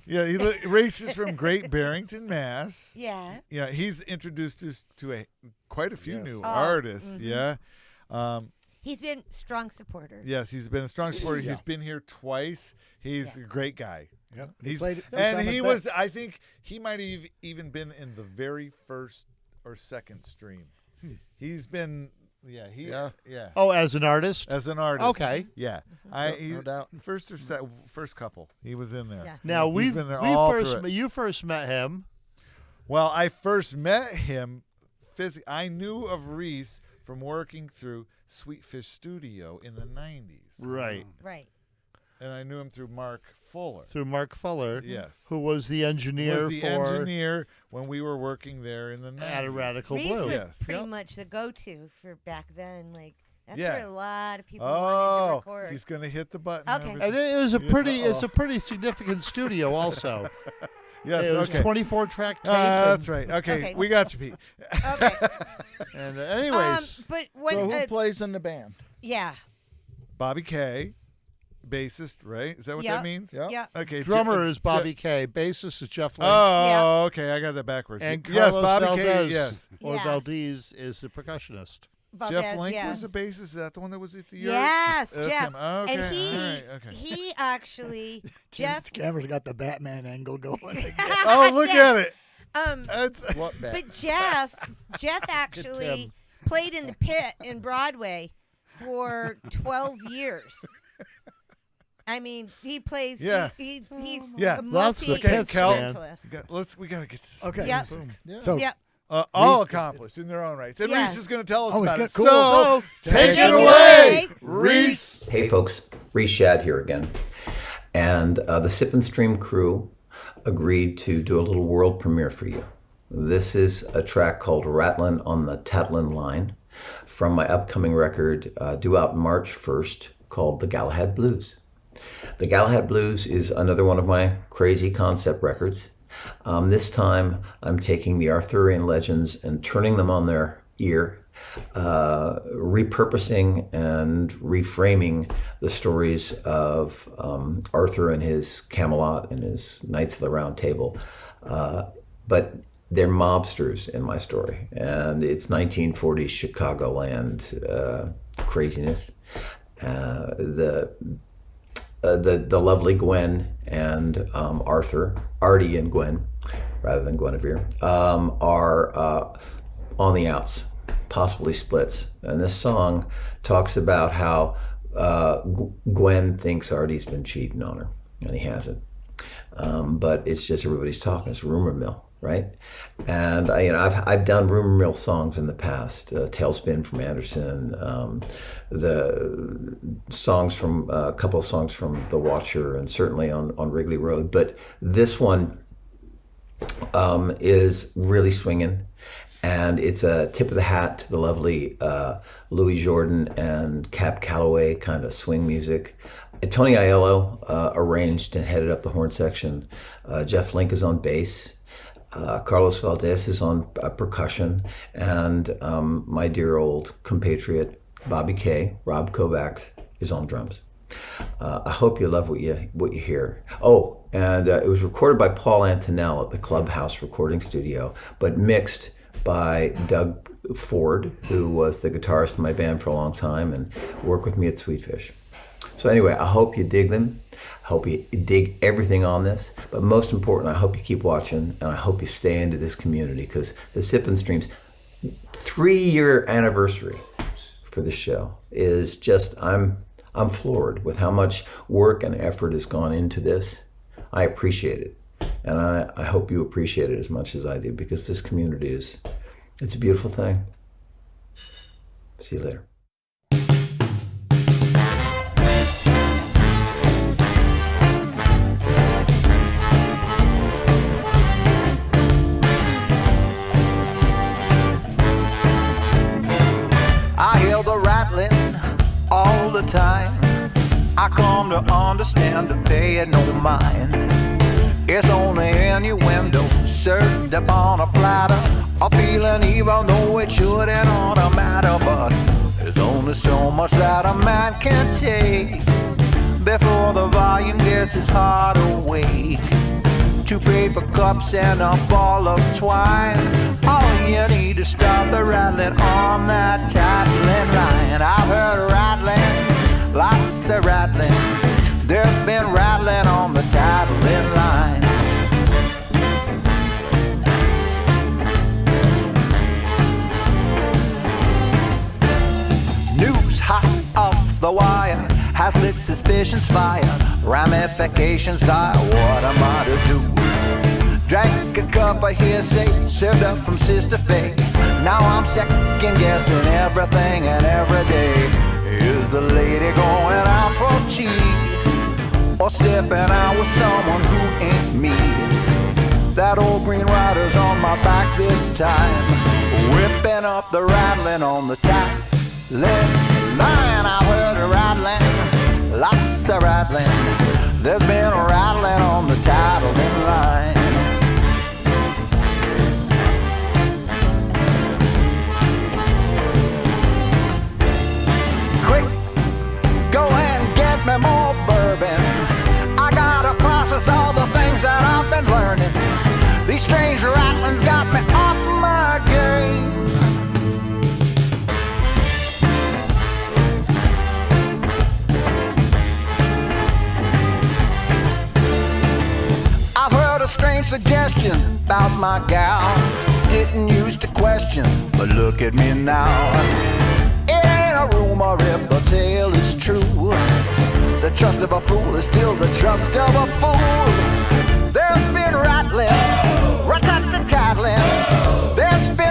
yeah, Rees is from Great Barrington, Mass. Yeah. Yeah, he's introduced us to quite a few Yes. new Oh, artists. mhm. Yeah. He's been strong supporter. Yes, he's been a strong supporter. Yeah. He's been here twice. He's a great guy. Yep. He's played and some he at was. Beck's. I think he might have even been in the very first or second stream. He's been. Yeah. Yeah. Oh, as an artist? As an artist. Okay. Yeah. No doubt. First or first couple. He was in there. Yeah. Now He's been there all through it. you first met him. Well, I first met him physically. I knew of Rees from working through Sweet Fish Studio in the 90s. Right. Right. And I knew him through Mark Fuller. Through Mark Fuller. Yes. Who was the engineer Was the for engineer when we were working there in the 90s. At a Radical Rees Blue. was Yes. pretty Yep. much the go-to for back then. Like that's Yeah. where a lot of people wanted to record. He's going to hit the button. Okay. over And there. it was it's a pretty significant studio also. Yes, It was okay. 24-track tape. That's and- right. Okay, Okay. we got you, Pete. Okay. And anyways, But when So who plays in the band? yeah. Bobby K, bassist, right? Is that what Yep. that means? Yep. Yeah. Okay. drummer is Bobby K. Bassist is Jeff Link. Oh, Yeah. okay. I got that backwards. And yes, Carlos Bobby Valdez, K. Yes. or Yes. Valdez is the percussionist. Valdez, Jeff Link yes. was the bassist. Is that the one that was at the Yes, That's Jeff. him. Okay. And he all right, okay. he actually Jeff The camera's got the Batman angle going. Oh, look at it. That's what band? But Jeff actually played in the pit in Broadway for 12 years. I mean, he plays. Yeah. He's Yeah. a That's the multi Pits, man. instrumentalist. We got to get this. Okay. Yep. Boom. Yeah. So Yep. all accomplished in their own rights. And Yes. Rees is going to tell us Oh, about it's it. good. Cool. So, take it away, away, Rees. Hey folks, Rees Shad here again. And the Sip and Stream crew agreed to do a little world premiere for you. This is a track called Rattlin on the Tattlin line from my upcoming record due out March 1st called The Galahad Blues. The Galahad Blues is another one of my crazy concept records. This time I'm taking the Arthurian legends and turning them on their ear, repurposing and reframing the stories of Arthur and his Camelot and his Knights of the Round Table. But they're mobsters in my story, and it's 1940s Chicagoland craziness. The lovely Gwen and Arthur, Artie and Gwen, rather than Guinevere, are on the outs, possibly splits. And this song talks about how Gwen thinks Artie's been cheating on her, and he hasn't. But it's just everybody's talking. It's rumor mill, right? And I've done rumor mill songs in the past. Tailspin from Anderson, the songs from a couple of songs from The Watcher, and certainly on Wrigley Road. But this one is really swinging, and it's a tip of the hat to the lovely Louis Jordan and Cap Calloway kind of swing music. Tony Aiello arranged and headed up the horn section. Jeff Link is on bass. Carlos Valdez is on percussion, and my dear old compatriot Bobby Kay, Rob Kovacs, is on drums. I hope you love what you hear. Oh, and it was recorded by Paul Antonell at the Clubhouse Recording Studio, but mixed by Doug Ford, who was the guitarist in my band for a long time and worked with me at Sweetfish. So anyway, I hope you dig them. I hope you dig everything on this. But most important, I hope you keep watching, and I hope you stay into this community, because the Sip and Stream's 3-year anniversary for the show is just, I'm floored with how much work and effort has gone into this. I appreciate it. And I hope you appreciate it as much as I do, because this community it's a beautiful thing. See you later. I hear the rattling all the time. I come to understand to pay it no mind. It's only innuendo served upon a platter. A feeling even though it shouldn't ought to matter. But there's only so much that a man can take before the volume gets his heart awake. 2 paper cups and a ball of twine. All you need to stop the rattling on that Tattlin line. I've heard rattling, lots of rattling. There's been rattling on the Tattlin line. News hot off the wire has lit suspicions fire. Ramifications dire, what am I to do? Drank a cup of hearsay served up from Sister Faye. Now I'm second guessing everything and every day. Is the lady going out for tea, or stepping out with someone who ain't me? That old green rider's on my back this time, whipping up the rattling on the Tattlin line. I've heard a rattling, lots of rattling. There's been a rattling on the Tattlin line. Quick, go and get me more bourbon. I gotta process all the things that I've been learning. These strange rattlings got me off my game. I've heard a strange suggestion about my gal. Didn't used to question, but look at me now. It ain't a rumor if the tale is true. The trust of a fool is still the trust of a fool. There's been rattling, rat-tat-tat-tattling. There's been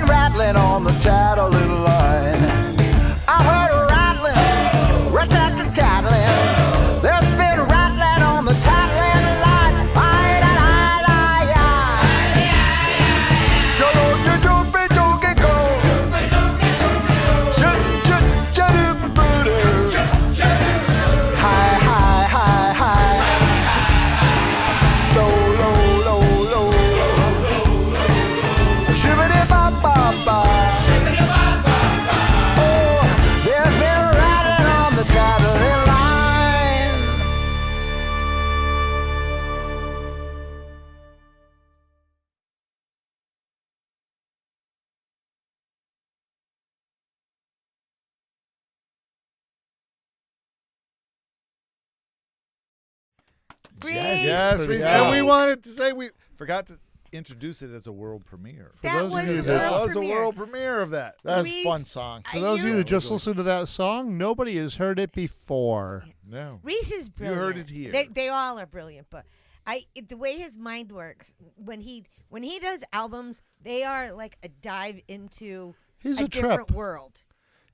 Rees. Yes, Rees. Yeah. And we wanted to say we forgot to introduce it as a world premiere. For those of you that that was a world premiere of that. That's Rees, a fun song. For those of you that just listened to that song, nobody has heard it before. No. Rees is brilliant. You heard it here. They all are brilliant, but the way his mind works when he does albums, they are like a dive into He's a different trip. world.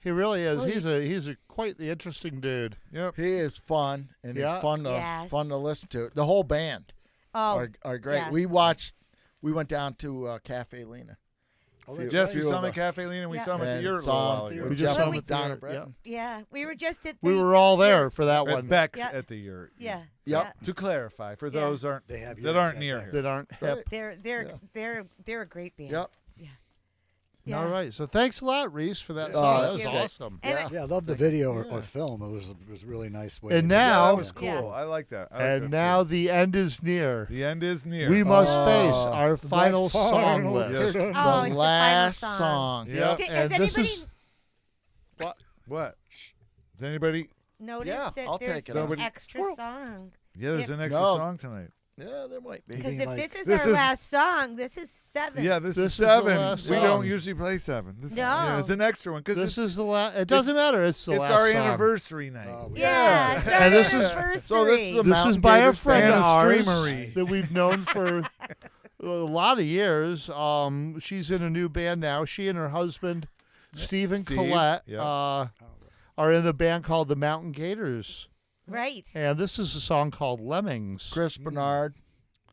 He really is. Well, He's a quite the interesting dude. Yep. He is fun, and Yeah. it's fun to Yes. fun to listen to. The whole band are great. yes. We went down to Cafe Lena. Yes, we saw him at Cafe Lena, and we saw him at the Yurt a little while ago. We just saw him down at Breton. Yeah, we were just at. We were all there for that At one. Beck's Yep. at the Yurt. Yeah. Yep. To clarify, for Yeah. those that aren't near here. That aren't hip. They're a great band. Yep. Yeah. All right. So thanks a lot, Rees, for that Oh, song. that That was was great. awesome. Yeah, I love the video or film. It was a really nice way. And to- now- that was cool. Yeah. I like that. I like And that now too. the end is near. The end is near. We must face our final final song list. Yes. Oh, The it's last the final song. Yep. Has And this anybody is What? Does anybody? noticed Yeah, that I'll there's take it. an Nobody- extra song? Yeah, there's an extra No. song tonight. Yeah, there might be. Because Being if like- this is This our is- last song, this is 7. Yeah, this This is is the 7. last We song. don't usually play 7. This No. yeah, it's an extra one because This it's, is the last. It doesn't matter. It's the it's last our song. anniversary night. Yeah, it's our And this is- anniversary. So this is a This is Mountain by a Gators friend fan. of ours Streamery. that we've known for a lot of years. She's in a new band now. She and her husband, Steve and Colette, yeah. are in the band called the Mountain Gators. Right. And this is a song called Lemmings. Chris Bernard,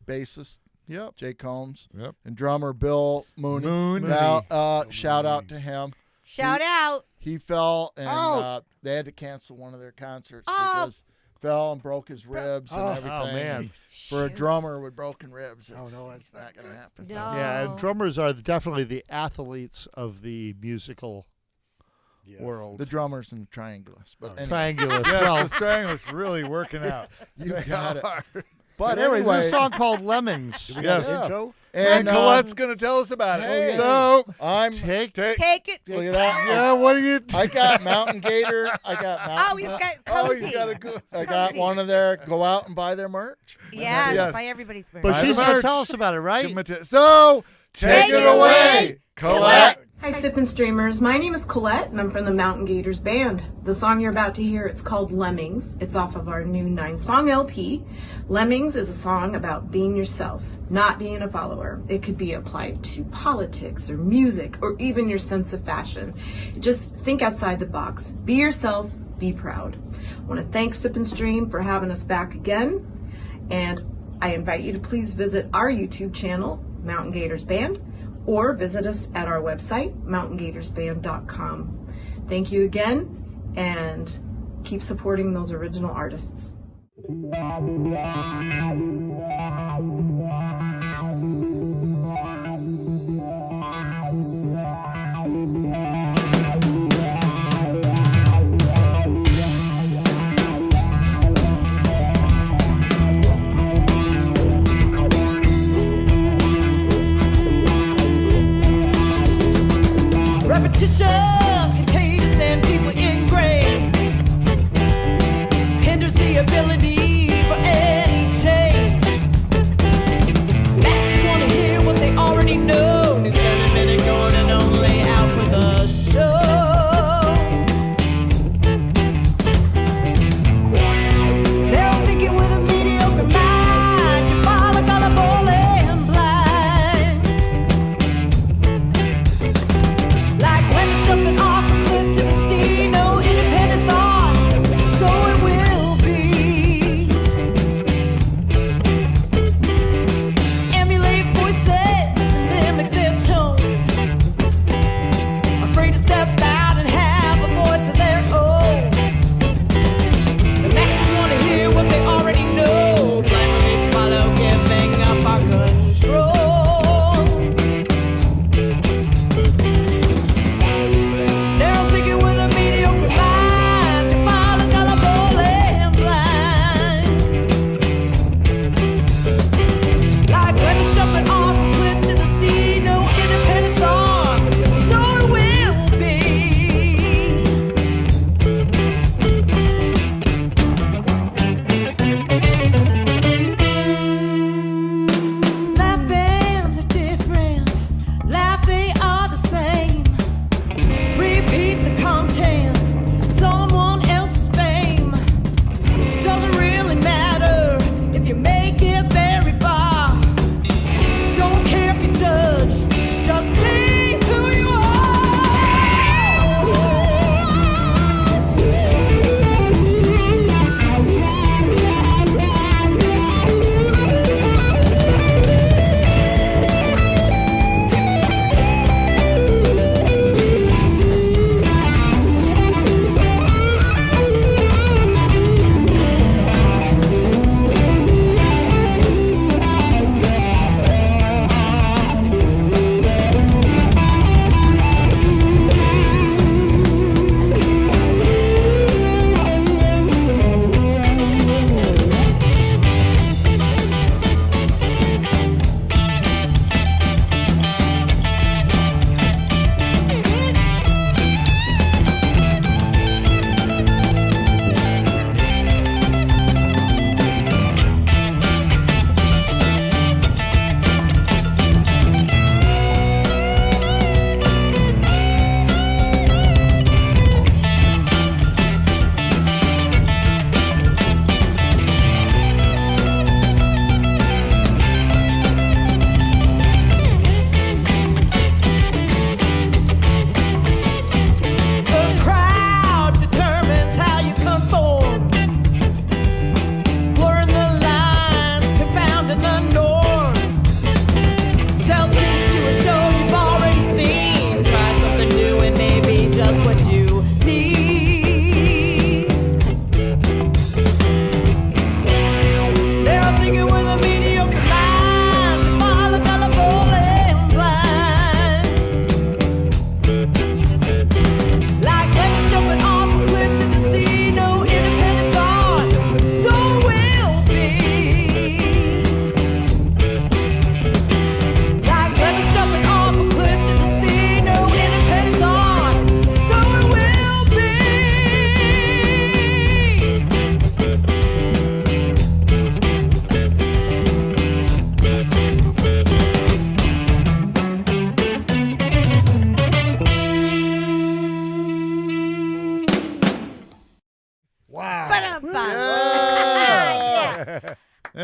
bassist. Yep. Jake Combs. Yep. And drummer Bill Mooney. Mooney. Now, shout out to him. Shout out. He fell and Oh. they had to cancel one of their concerts Oh. because fell and broke his ribs and everything. Oh, man. For a drummer with broken ribs, Oh, it's, no, it's not going to happen. No. Yeah, and drummers are definitely the athletes of the musical Yes. world. The drummers and the triangulars. But anyway, Triangulus. Yes, Well, this triangle's really working out. you got it. but But anyway, anyway, there's a song called Lemmings. We got Yes. an intro. And Colette's going to tell us about it. Hey. So, I'm Take it. look at that. yeah, what are you? I got Mountain Gator. I got Mountain. Oh, he's got Oh, cozy. he's got a good. I got Cozy. one of their. Go out and buy their merch. Yes, Yes. by everybody's merch. But Buy she's the going to merch. tell us about it, right? So, take Take it it away, away, Colette. Hi, Sippin' Streamers. My name is Colette, and I'm from the Mountain Gators Band. The song you're about to hear, it's called Lemmings. It's off of our new 9-song LP. Lemmings is a song about being yourself, not being a follower. It could be applied to politics or music or even your sense of fashion. Just think outside the box. Be yourself. Be proud. I want to thank Sippin' Stream for having us back again, and I invite you to please visit our YouTube channel, Mountain Gators Band, or visit us at our website, mountaingatorsband.com. Thank you again, and keep supporting those original artists. Repetition, contagious and deeply ingrained, hinders the ability for any change.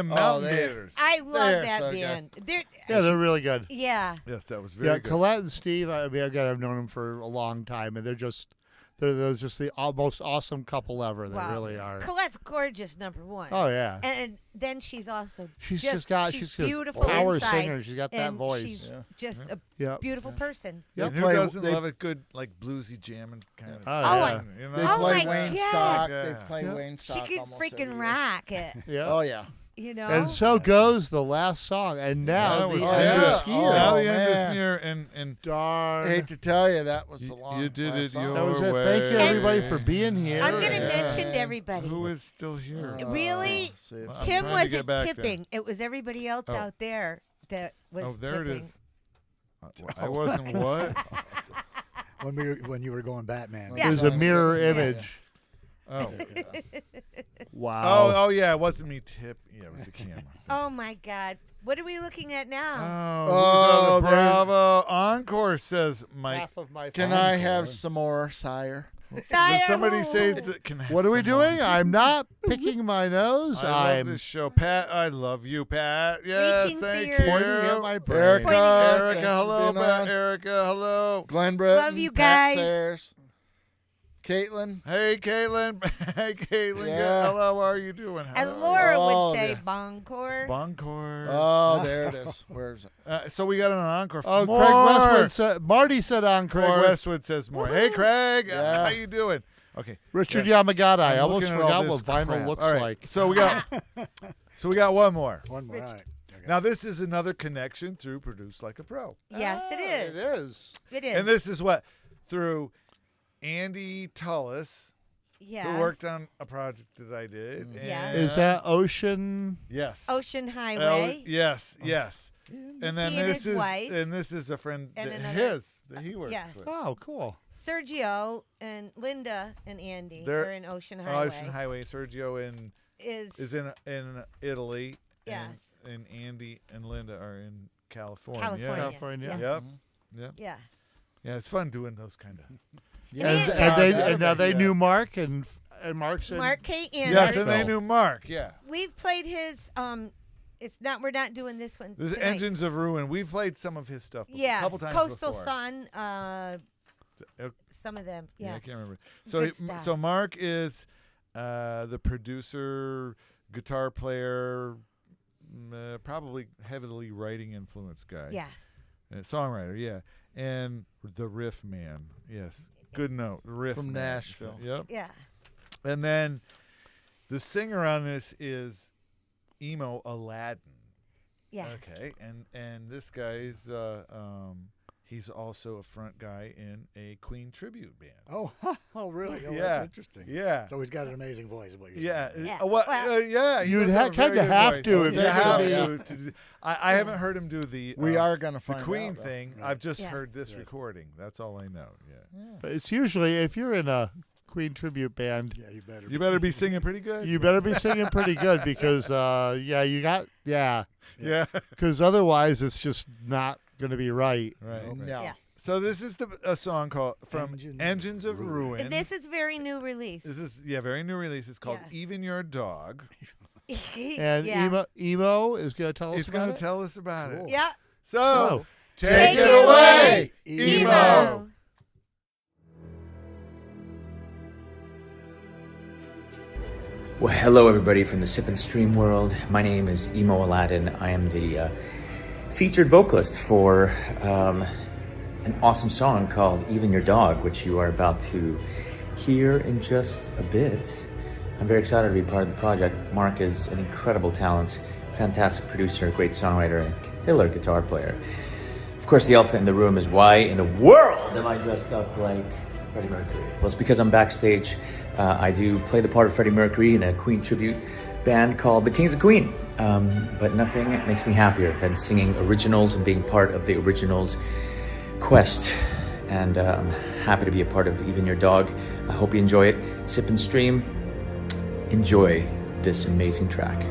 The Mountain Gators. I love They're that so band. They're really good. Yeah. Yes, that was very good. Colette and Steve, I mean, again, I've known them for a long time, and they're just the most awesome couple ever. They really are. Colette's gorgeous, number one. Oh, yeah. And then she's also She's she's a beautiful power inside, singer. She's got that and voice. She's just a Yep. beautiful person. And who doesn't love a good like bluesy jamming kind of? Yeah. You know? They play my Wayne God. Stock. Yeah. They play Wayne She Stock. could almost freaking every year. rock it. Yeah. Oh yeah. You know. And so goes the last song, and now the end is here. Now the end man. is near, and darn. I hate to tell you, that was the long. you did it song. your That was it. way. Thank you, everybody, for being here. I'm going to mention to everybody. Who is still here? Really? I'm Tim trying to wasn't get back there. tipping. It was everybody else Oh. out there that was Oh, there tipping. it is. I wasn't what? When you were going Batman. It was a mirror image. Oh. Wow. Oh, yeah. It wasn't me tip. Yeah, it was the camera. Oh my God! What are we looking at now? Oh, the Bravo Encore says Mike. Half of my Can I have some more, sire? Did somebody say that can have What are we some doing? more? I'm not picking my nose. I love I'm this show. Pat, I love you, Pat. Yes, Reaching for thank your- you. pointing at my brain. Erica, Erica, thanks for hello. being on. Erica, hello. Glenn Britton. Love you Pat guys. Sayers, Caitlin. Hey, Caitlin. Hey, Caitlin. Yeah. Hello, how are you doing? As Hello. Laura Oh, would say, yeah. Boncore. Encore. Oh, there it is. Where's it? So we got an encore. Oh, more. Craig Westwood said. Marty said encore. Craig Westwood says more. Hey, Craig. Yeah. How you doing? Okay. Richard Yeah. Yamagata. I I'm almost looking at all forgot this what vinyl crap. looks All right, like. So we got one more. One more. All right. Okay. Now this is another connection through Produce Like a Pro. Yes, it is. It is. It is. And this is what through Andy Tullis, yes. who worked on a project that I did. Yes. Is that Ocean? Yes. Ocean Highway? Yes. And then He and this his is wife. a friend And that another- that he works Yes. with. Oh, cool. Sergio and Linda and Andy They're- are in Ocean Highway. Ocean Highway. Sergio is in Italy. Yes. And Andy and Linda are in California. California. Yep. Yeah. Yep. Yeah, it's fun doing those kind of. And now they knew Mark and Mark said Mark K. Anderson. Yes, and they knew Mark. Yeah. We've played his. We're not doing this one. This is tonight. Engines of Ruin. We've played some of his stuff. Yes, a couple times Coastal before. Sun. Some of them. Yeah. I can't remember. Good stuff. So Mark is the producer, guitar player, probably heavily writing influence guy. Yes. Songwriter, yeah, and the riff man. Yes, good note. Riff From man. Nashville. Yep. Yeah. And then the singer on this is Emo Aladdin. Yes. Okay, and this guy's he's also a front guy in a Queen tribute band. Oh, really? Oh, Yeah. that's interesting. Yeah. So he's got an amazing voice. Is what you're Yeah. saying. Yeah. You'd he does a kind very of good have voice. to if You you're have gonna be. to do- I haven't heard him do the. We are gonna find the Queen out, though. thing. I've just Yeah. heard this recording. That's all I know. Yeah. But it's usually if you're in a Queen tribute band, Yeah, you better. You better be singing pretty good. you better be singing pretty good because Yeah. because otherwise it's just not going to be right. Right. No. Yeah. So this is a song called from Engines of Ruin. And this is very new release. This is very new release. It's called Yes. Even Your Dog. And yeah. Emo is going to tell us He's about going it. to tell us about it. Yeah. So Oh. take it away, Emo. Well, hello everybody from the Sip and Stream world. My name is Emo Aladdin. I am the featured vocalist for an awesome song called Even Your Dog, which you are about to hear in just a bit. I'm very excited to be part of the project. Mark is an incredible talent, fantastic producer, great songwriter, and killer guitar player. Of course, the elephant in the room is why in the world am I dressed up like Freddie Mercury? Well, it's because I'm backstage. I do play the part of Freddie Mercury in a Queen tribute band called the Kings of Queen. But nothing makes me happier than singing originals and being part of the originals quest. And I'm happy to be a part of Even Your Dog. I hope you enjoy it. Sip and Stream. Enjoy this amazing track.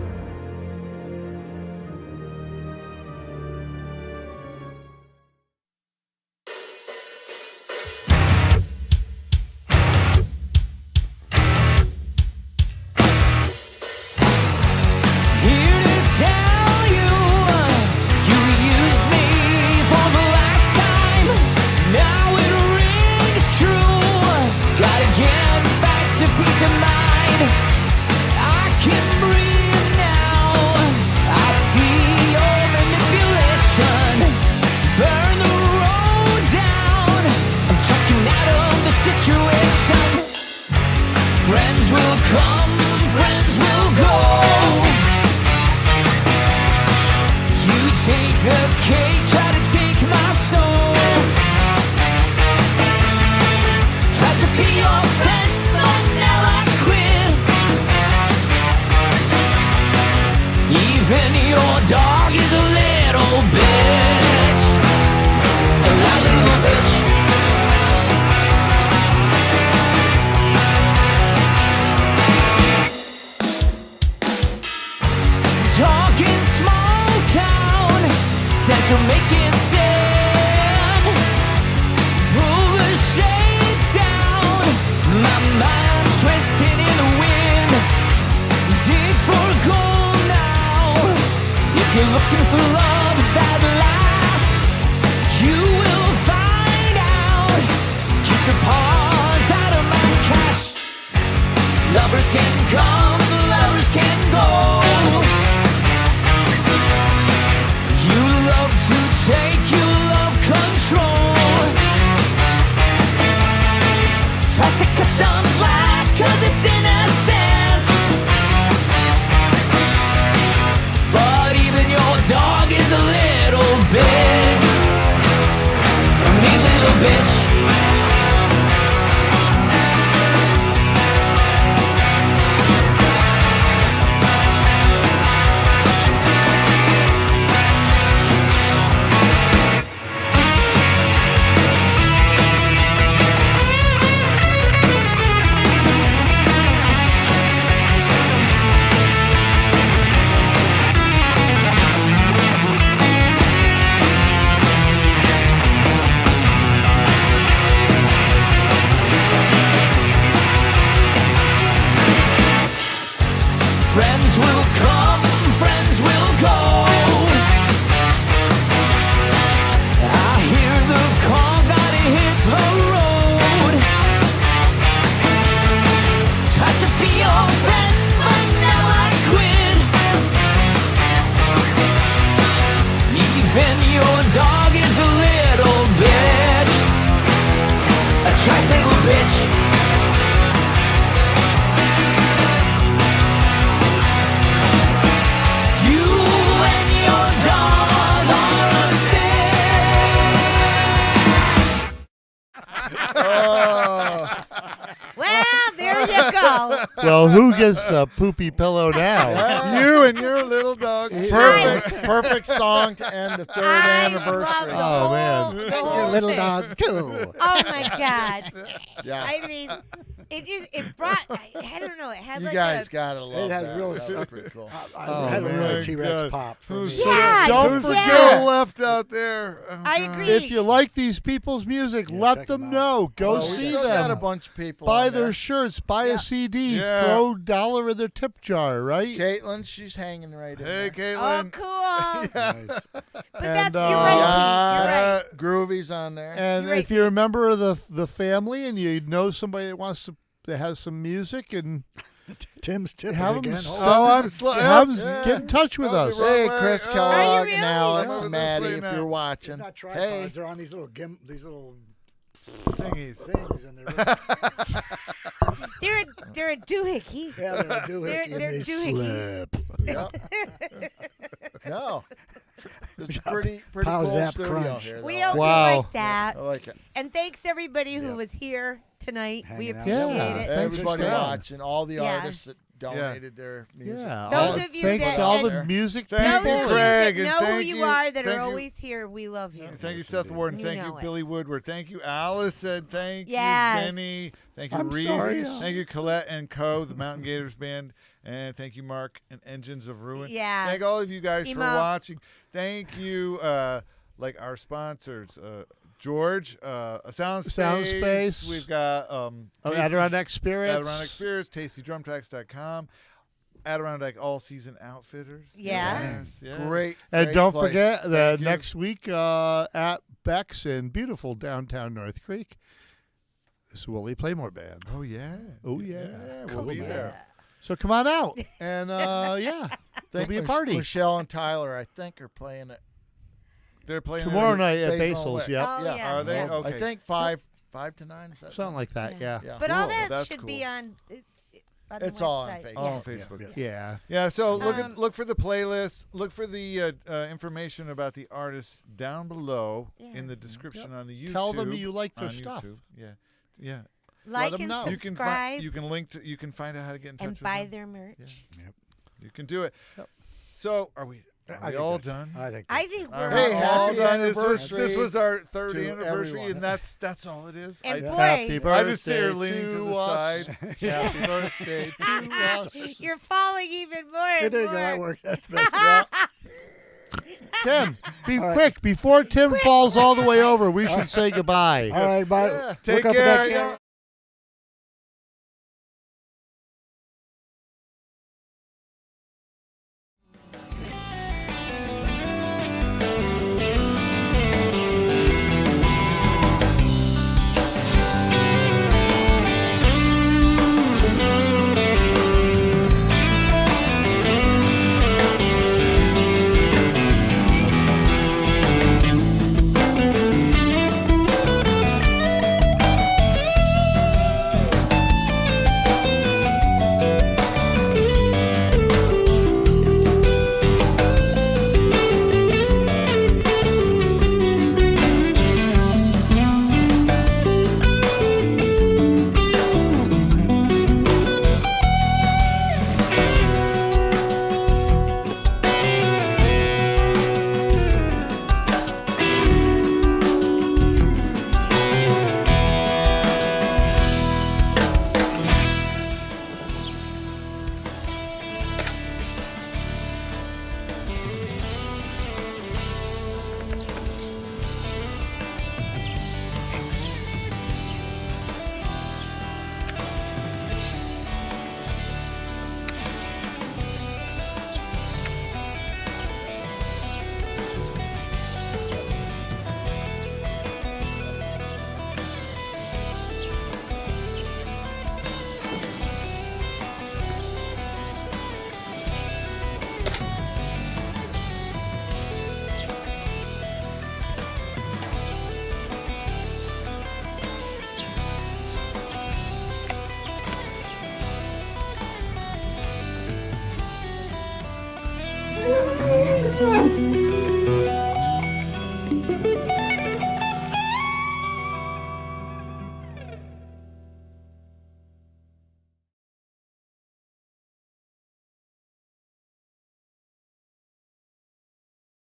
Here to to peace of mind. I can breathe now. I see your manipulation. Burn the road down. I'm checking out of the situation. Friends will come, friends will go. You take the cake, try to take my soul. Tried to be your friend, but now I quit. Even your dog is a little bitch. A little bitch. Talking small town, says you're making stand. Pull the shades down, my mind's twisting in the wind. Dig for gold now. If you're looking for love that lasts, you will find out. Keep your paws out of my cash. Lovers can come, lovers can go. You love to take, you love control. Try to cut some slack, cause it's innocent. But even your dog is a little bitch. Me little bitch. Friends will come, friends will go. I hear the call, gotta hit the road. Tried to be your friend, but now I quit. Even your dog is a little bitch. A trifling little bitch. Well, there you go. Well, who gets the poopy pillow now? You and your little dog. Perfect song to end the third anniversary. Oh, man. The Your whole little thing. dog too. Oh my God. Yeah. I mean, it brought. I don't know. It had You like guys a. gotta love It had that. real. That was pretty cool. I had a real T-Rex pop. For me. Yeah, Don't yeah. forget left out there. Oh, I God. agree. If you like these people's music, let them know. Go we see still got a them. bunch of people. Buy on their there. shirts. Buy a CD. Yeah. Throw $1 in their tip jar, right? Caitlin, she's hanging right in Hey, there. Oh, Caitlin. cool. Nice. But And, that's you're right, Pete. You're right. Groovy's on there. And You're right, if you're a member of the family and you know somebody that has some music and Tim's tipping have them, again. get in touch with us. Hey, Chris Kellogg really? and Alex Yeah. and Maddie, if Now. you're watching. They're not tripods. Hey, They're on these little Thingies. things, and they're They're a doohickey. yeah, they're doohickey and They're they doohickeys. slip. no. It's a pretty cool Zap studio crunch. here. We though. hope Wow. you like that. I like it. And thanks everybody who was here tonight. We Hanging out. appreciate Yeah. it. Thanks for Everybody staying. watching, all the Yes. artists that donated their music. Yeah. Those of you thanks that- to all and- the music Thank Those people. you, of you Craig, that and know who thank you you- are that thank are you. always here, we love you. Thank you, Seth Warden. You Thank know you, it. Billy Woodward. Thank you, Allison. Thank Yes. you, Vinnie. Thank you, I'm Rees. sorry. Thank you, Colette and Co., the Mountain Gators Band. And thank you, Mark and Engines of Ruin. Yes. Thank all of you guys for Emo. watching. Thank you, like our sponsors, George, a Sound Soundspace. We've got Adirondack Spirits. Adirondack Spirits, TastyDrumTracks.com. Adirondack All Season Outfitters. Yes. Yes. Great. And great don't place. forget that Thank you. next week at Beck's in beautiful downtown North Creek, is Willie Playmore Band. Oh, yeah. Oh, yeah. We'll be there. So come on out. And, yeah, there'll be a party. Michelle and Tyler, I think, are playing it. They're playing tomorrow it night at Basil's. Basil's. Yep. Oh, yeah. Are they? Yeah. Okay. I think 5 to 9. Is that Something like that, yeah. But all that That's should cool. be on. On the It's all on website. Facebook. All on Facebook. Yeah. Yeah, so look for the playlist. Look for the information about the artists down below in the description on the YouTube. Tell them you like their on stuff. YouTube. Yeah, yeah. Like Let 'em and know. subscribe. You can link to. You can find out how to get in touch and with buy them. their merch. Yeah. Yep. You can do it. Yep. So are we? Are we all done? I think we're Hey, all happy done. anniversary. This was our third to anniversary, everyone. and that's all it is. And boy, Happy birthday I just see her leaning to the us. side. Happy birthday to us. you're falling even more. Hey, And there you more. go. That worked. That's better. Tim, be quick. Before Tim falls all the way over, we should say goodbye. All right, bye. Yeah. Look Take up at care. that camera. Thank you.